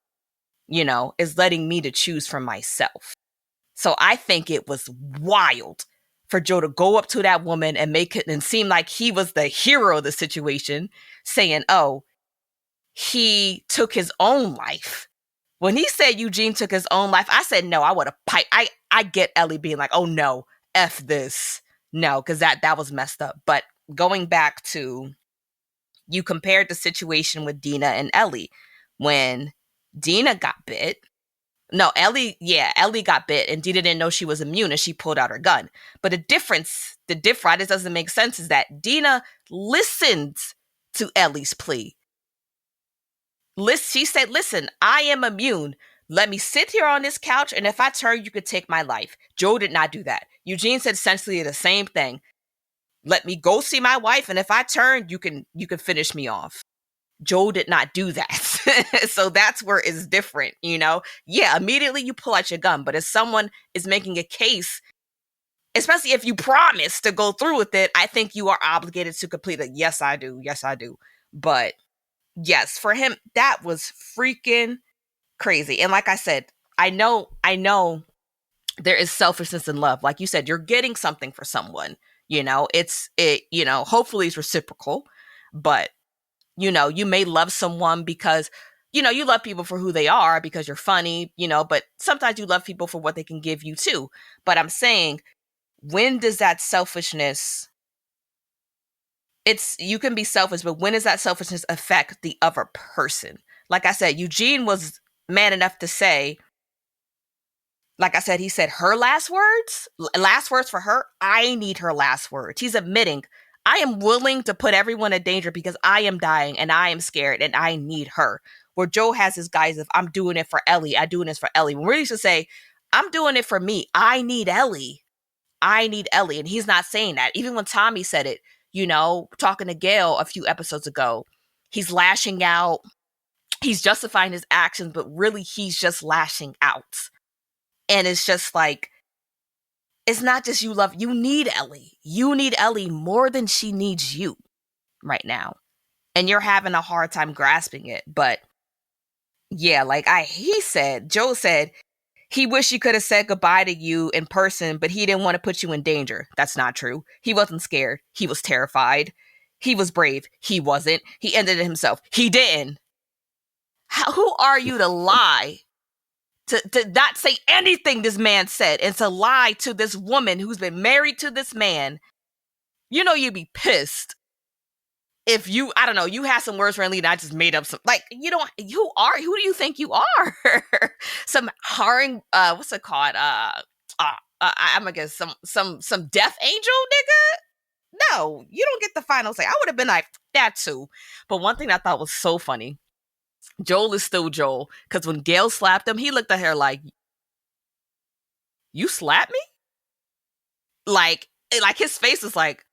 is letting me to choose for myself. So I think it was wild for Joe to go up to that woman and make it and seem like he was the hero of the situation, saying, oh, he took his own life When he said Eugene took his own life, I said no. I would have piped. I get Ellie being like, oh no, F this. No, because that was messed up. But going back to, you compared the situation with Dina and Ellie. When Dina got bit, no, Ellie got bit, and Dina didn't know she was immune, and she pulled out her gun. But the difference, why this doesn't make sense, is that Dina listened to Ellie's plea. She said, listen, I am immune. Let me sit here on this couch, and if I turn, you could take my life. Joel did not do that. Eugene said essentially the same thing. Let me go see my wife, and if I turn, you can finish me off. Joel did not do that. So that's where it's different, Yeah, immediately you pull out your gun, but if someone is making a case, especially if you promise to go through with it, I think you are obligated to complete it. Yes, I do. But yes, for him, that was freaking crazy. And like I said, I know there is selfishness in love. Like you said, you're getting something for someone, hopefully it's reciprocal, but you may love someone because, you love people for who they are because you're funny, but sometimes you love people for what they can give you too. But I'm saying, when does that selfishness, you can be selfish, but when does that selfishness affect the other person? Like I said, Eugene was man enough to say, like I said, he said her last words for her. I need her last words. He's admitting, I am willing to put everyone in danger because I am dying and I am scared and I need her. Where Joe has his guise of, I'm doing it for Ellie. I'm doing this for Ellie. When we used to say, I'm doing it for me. I need Ellie. And he's not saying that. Even when Tommy said it, talking to Gail a few episodes ago, he's lashing out. He's justifying his actions, but really he's just lashing out. And it's just like, it's not just you need Ellie. You need Ellie more than she needs you right now. And you're having a hard time grasping it. But yeah, Joe said, he wished he could have said goodbye to you in person, but he didn't want to put you in danger. That's not true. He wasn't scared. He was terrified. He was brave. He wasn't. He ended it himself. He didn't. Who are you to lie? To not say anything this man said and to lie to this woman who's been married to this man. You'd be pissed if you had some words for Ellie and I just made up some, who do you think you are? Some harring, what's it called? I'm gonna guess some death angel, nigga? No, you don't get the final say. I would have been like, that too. But one thing I thought was so funny, Joel is still Joel, because when Gail slapped him, he looked at her like, you slapped me? Like his face is like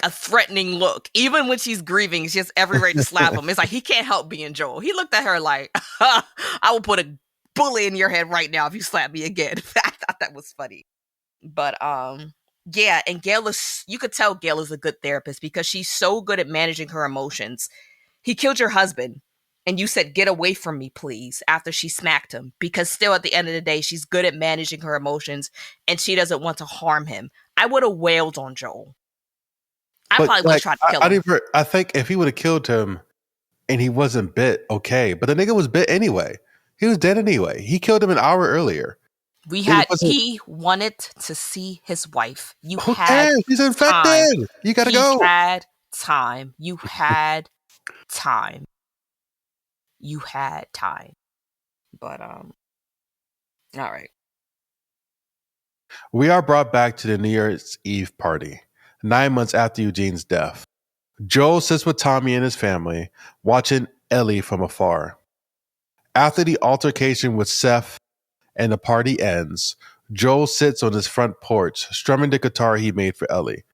a threatening look. Even when she's grieving, she has every right to slap him. It's like, he can't help being Joel. He looked at her like, I will put a bullet in your head right now if you slap me again. I thought that was funny. But yeah, and you could tell Gail is a good therapist because she's so good at managing her emotions. He killed your husband, and you said, get away from me, please, after she smacked him. Because still, at the end of the day, she's good at managing her emotions, and she doesn't want to harm him. I would have wailed on Joel. I probably would have tried to kill him. I think if he would have killed him and he wasn't bit, okay. But the nigga was bit anyway. He was dead anyway. He killed him an hour earlier. He wanted to see his wife. Who cares? He's infected. Time. You gotta go. You had time. You had time. But all right. We are brought back to the New Year's Eve party, 9 months after Eugene's death. Joel sits with Tommy and his family, watching Ellie from afar. After the altercation with Seth and the party ends, Joel sits on his front porch, strumming the guitar he made for Ellie.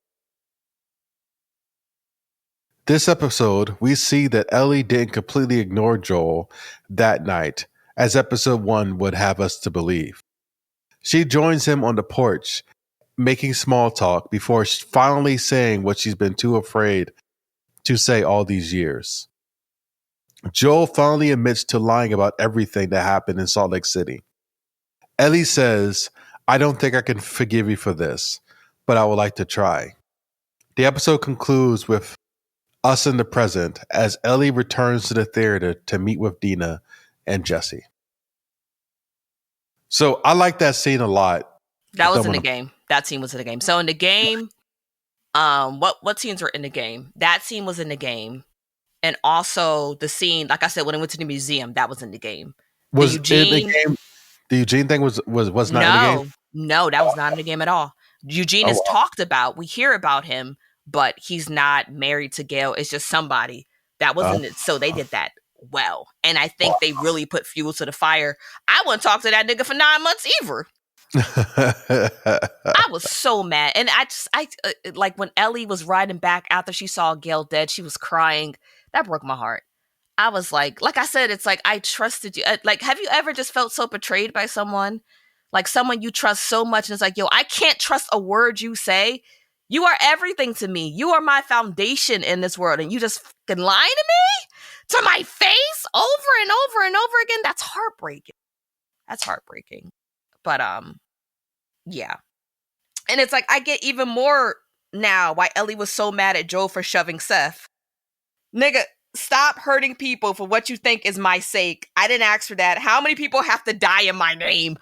This episode, we see that Ellie didn't completely ignore Joel that night, as episode 1 would have us to believe. She joins him on the porch, making small talk before finally saying what she's been too afraid to say all these years. Joel finally admits to lying about everything that happened in Salt Lake City. Ellie says, I don't think I can forgive you for this, but I would like to try. The episode concludes with us in the present as Ellie returns to the theater to meet with Dina and Jesse. So I like that scene a lot. That was in the game. That scene was in the game. So in the game, what scenes were in the game? That scene was in the game. And also the scene, like I said, when I went to the museum, that was in the game. Was in the game. The Eugene thing was not in the game? No, that was not in the game at all. Eugene is talked about. We hear about him, but he's not married to Gail. It's just somebody that wasn't it. So they did that well. And I think they really put fuel to the fire. I wouldn't talk to that nigga for 9 months either. I was so mad. And I like when Ellie was riding back after she saw Gail dead, she was crying. That broke my heart. I was like I said, it's like, I trusted you. Like, have you ever just felt so betrayed by someone? Like someone you trust so much and it's like, yo, I can't trust a word you say. You are everything to me. You are my foundation in this world. And you just fucking lying to me? To my face? Over and over and over again? That's heartbreaking. That's heartbreaking. But, yeah. And it's like, I get even more now why Ellie was so mad at Joel for shoving Seth. Nigga, stop hurting people for what you think is my sake. I didn't ask for that. How many people have to die in my name?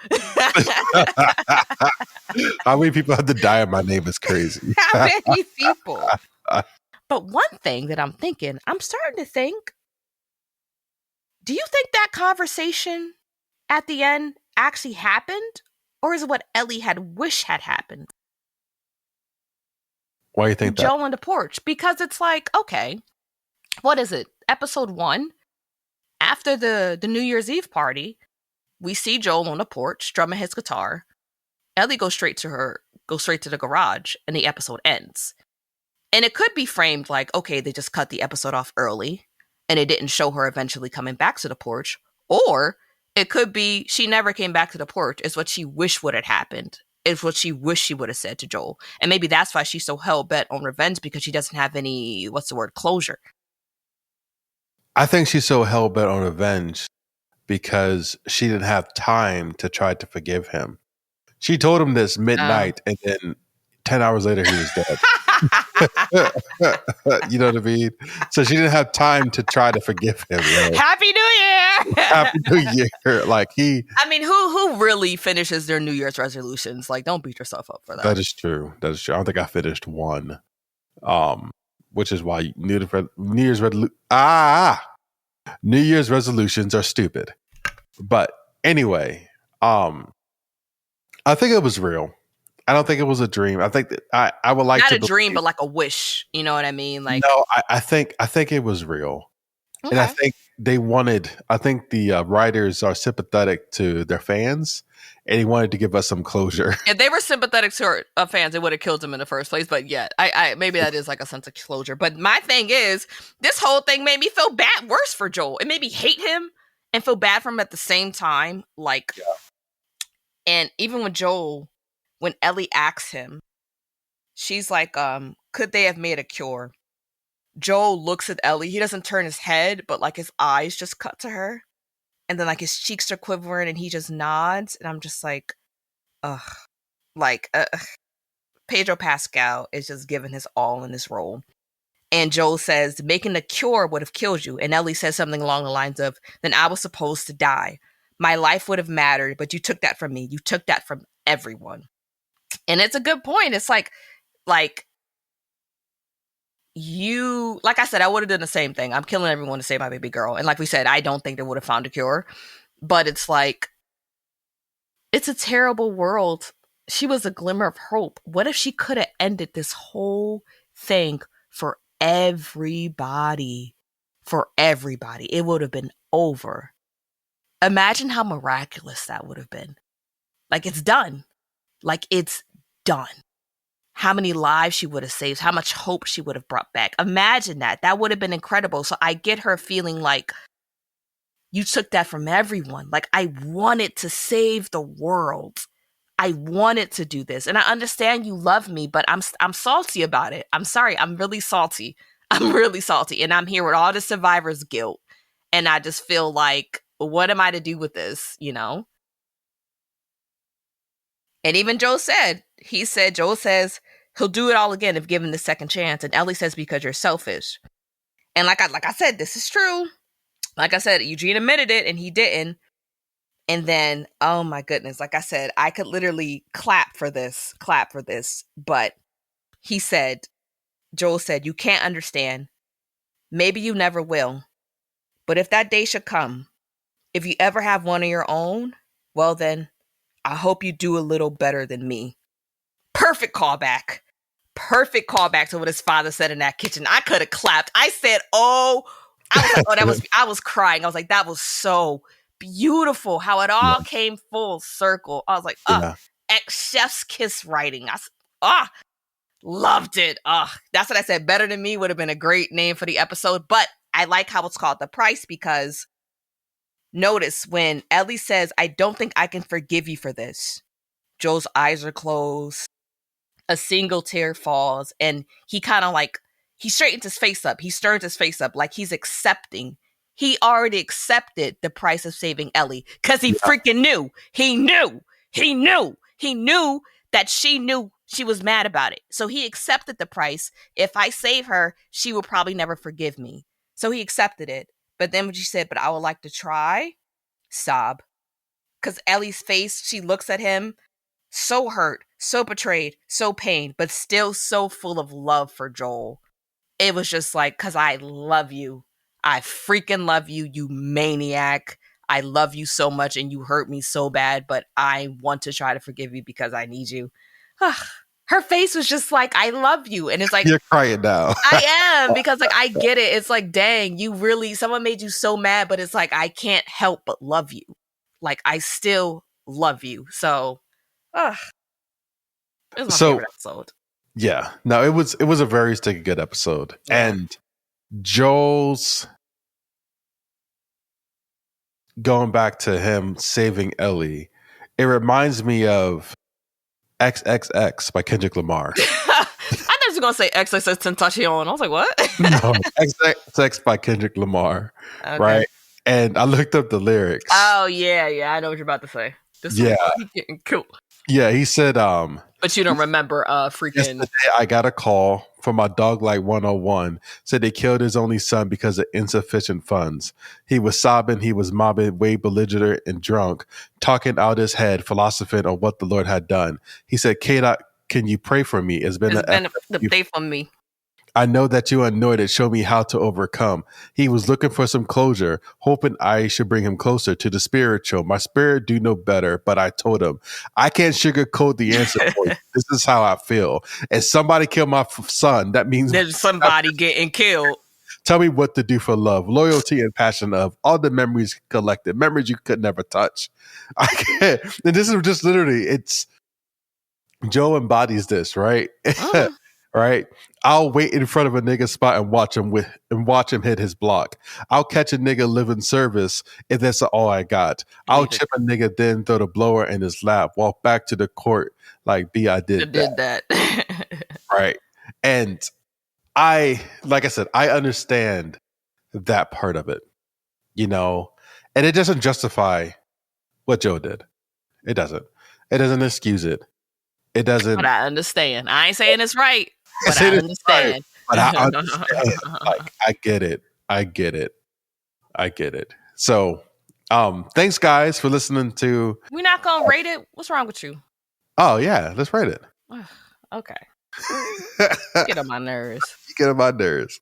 How many people have to die in my name is crazy. How many people? But one thing that I'm thinking, I'm starting to think, do you think that conversation at the end actually happened? Or is it what Ellie had wished had happened? Why do you think that? Joel on the porch. Because it's like, okay, what is it? Episode 1, after the New Year's Eve party, we see Joel on the porch strumming his guitar. Ellie goes straight to the garage, and the episode ends. And it could be framed like, okay, they just cut the episode off early, and it didn't show her eventually coming back to the porch. Or it could be she never came back to the porch. It's what she wished would have happened. It's what she wished she would have said to Joel. And maybe that's why she's so hell-bent on revenge, because she doesn't have any, closure. I think she's so hell-bent on revenge because she didn't have time to try to forgive him. She told him this midnight, and then 10 hours later, he was dead. You know what I mean? So she didn't have time to try to forgive him. Right? Happy New Year! Happy New Year! Like I mean, who really finishes their New Year's resolutions? Like, don't beat yourself up for that. That is true. I don't think I finished one. Which is why New Year's resolutions are stupid. But anyway, I think it was real. I don't think it was a dream. I think that I would like not to a dream, but like a wish. You know what I mean? Like, no, I think it was real, okay. And I think they wanted. I think the writers are sympathetic to their fans, and he wanted to give us some closure. If they were sympathetic to our fans, they would have killed him in the first place. But yeah, I maybe that is like a sense of closure. But my thing is, this whole thing made me feel worse for Joel. It made me hate him and feel bad for him at the same time. Like, yeah. And even with Joel, when Ellie asks him, she's like, could they have made a cure? Joel looks at Ellie. He doesn't turn his head, but like his eyes just cut to her. And then like his cheeks are quivering and he just nods. And I'm just like, ugh. Like, Pedro Pascal is just giving his all in this role. And Joel says, making a cure would have killed you. And Ellie says something along the lines of, then I was supposed to die. My life would have mattered, but you took that from me. You took that from everyone. And it's a good point. It's like you, like I said, I would have done the same thing. I'm killing everyone to save my baby girl. And like we said, I don't think they would have found a cure. But it's like, it's a terrible world. She was a glimmer of hope. What if she could have ended this whole thing for everybody? For everybody. It would have been over. Imagine how miraculous that would have been. Like, it's done. Like, it's done. How many lives she would have saved, how much hope she would have brought back. Imagine that. That would have been incredible. So I get her feeling like you took that from everyone. Like, I wanted to save the world. I wanted to do this. And I understand you love me, but I'm salty about it. I'm sorry. I'm really salty. I'm really salty. And I'm here with all the survivor's guilt. And I just feel like, what am I to do with this, you know? And even Joel said, he'll do it all again if given the second chance. And Ellie says, because you're selfish. And like I said, this is true. Like I said, Eugene admitted it and he didn't. And then, oh my goodness, like I said, I could literally clap for this. But Joel said, you can't understand. Maybe you never will. But if that day should come, if you ever have one of your own, well then, I hope you do a little better than me. Perfect callback. Perfect callback to what his father said in that kitchen. I could have clapped. I said, oh, I was like, oh, I was crying. I was like, that was so beautiful how it all came full circle. I was like, chef's kiss writing. Loved it. That's what I said. Better than me would have been a great name for the episode, but I like how it's called The Price because notice when Ellie says, I don't think I can forgive you for this. Joel's eyes are closed. A single tear falls and he kind of like, he straightens his face up. He stirs his face up like he's accepting. He already accepted the price of saving Ellie because he freaking knew. He knew that she knew she was mad about it. So he accepted the price. If I save her, she will probably never forgive me. So he accepted it. But then when she said, but I would like to try, sob. Because Ellie's face, she looks at him so hurt, so betrayed, so pained, but still so full of love for Joel. It was just like, because I love you. I freaking love you, you maniac. I love you so much and you hurt me so bad, but I want to try to forgive you because I need you. Her face was just like, I love you. And it's like, you're crying now. I am, because like, I get it. It's like, dang, someone made you so mad, but it's like, I can't help but love you. Like, I still love you. So, it was my favorite episode. Yeah, no, it was a very sticky good episode. Yeah. And Joel's going back to him saving Ellie, it reminds me of XXX by Kendrick Lamar. I thought you were going to say XXX Tentacion. I was like, what? No, XXX by Kendrick Lamar, right? And I looked up the lyrics. Oh, yeah, I know what you're about to say. This is getting cool. Yeah, he said, but you don't remember freaking... Yesterday, I got a call from my dog like 101. Said they killed his only son because of insufficient funds. He was sobbing, he was mobbing, way belligerent and drunk, talking out his head, philosophizing on what the Lord had done. He said, K-Dot, can you pray for me? It's been a day for me. I know that you anointed. Show me how to overcome. He was looking for some closure, hoping I should bring him closer to the spiritual. My spirit do no better, but I told him, I can't sugarcoat the answer for you. This is how I feel. And somebody killed my son. That means there's somebody getting killed. Tell me what to do for love, loyalty, and passion of all the memories collected, memories you could never touch. I can't. And this is just literally, it's Joe embodies this, right? Right? I'll wait in front of a nigga spot and watch him hit his block. I'll catch a nigga living service if that's all I got. I'll chip a nigga, then throw the blower in his lap. Walk back to the court like B. I did that. Right. And like I said, I understand that part of it, and it doesn't justify what Joe did. It doesn't. It doesn't excuse it. It doesn't. But I understand. I ain't saying it's right. But I understand. Right, but I understand. Like, I get it. So, thanks guys for listening to. We're not gonna rate it. What's wrong with you? Oh yeah, let's rate it. Okay. Get on my nerves.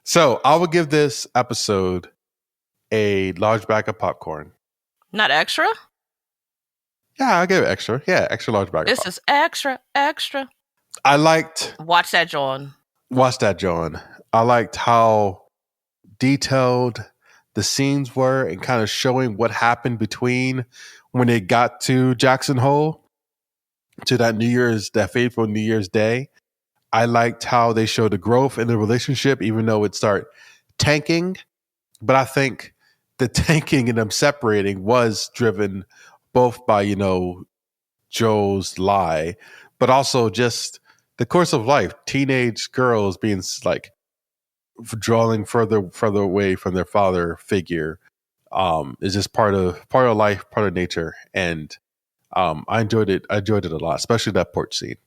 So I will give this episode a large bag of popcorn. Not extra? Yeah, I'll give it extra. Yeah, extra large bag. This is extra. I liked... Watch that, John. I liked how detailed the scenes were and kind of showing what happened between when it got to Jackson Hole to that fateful New Year's Day. I liked how they showed the growth in the relationship, even though it started tanking. But I think the tanking and them separating was driven both by, Joe's lie, but also just the course of life. Teenage girls being like drawing further away from their father figure is just part of life, part of nature. And I enjoyed it. I enjoyed it a lot, especially that porch scene.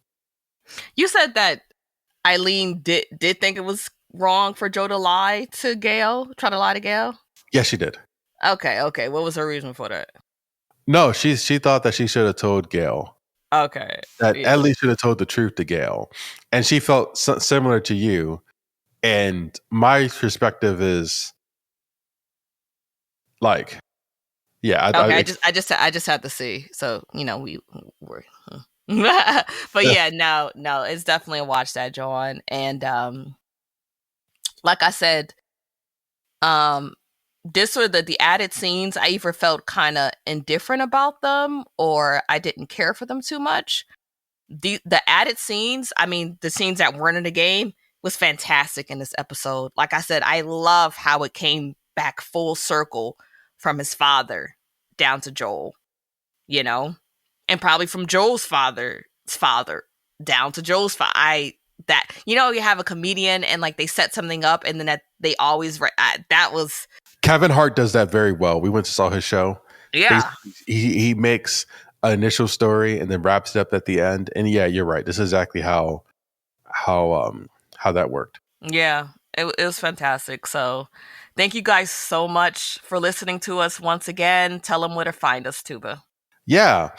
You said that Eileen did think it was wrong for Joe to lie to Gail, try to lie to Gail? Yes, she did. Okay. What was her reason for that? No, she thought that she should have told Gail. Okay. That Yeah. Ellie should have told the truth to Gail, and she felt similar to you. And my perspective is like, yeah, Okay. I just had to see. So, we were. But yeah, no, it's definitely a watch that, John. And like I said, this were the added scenes. I either felt kind of indifferent about them or I didn't care for them too much. The added scenes, I mean, the scenes that weren't in the game was fantastic in this episode. Like I said, I love how it came back full circle from his father down to Joel, and probably from Joel's father's father down to Joel's father. You have a comedian and like they set something up and then they always that was Kevin Hart does that very well. We went to saw his show. yeah. He makes an initial story and then wraps it up at the end. And yeah, you're right. This is exactly how that worked. Yeah, it was fantastic. So thank you guys so much for listening to us once again. Tell them where to find us, Tuba. Yeah.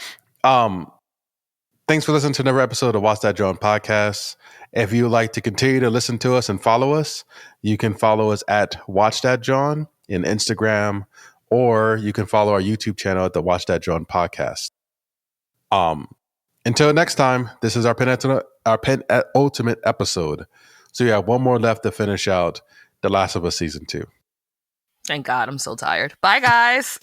Thanks for listening to another episode of Watch That John podcast. If you would like to continue to listen to us and follow us, you can follow us at Watch That John in Instagram, or you can follow our YouTube channel at the Watch That John podcast. Until next time, this is our penultimate episode. So we have one more left to finish out The Last of Us Season 2. Thank God, I'm so tired. Bye, guys.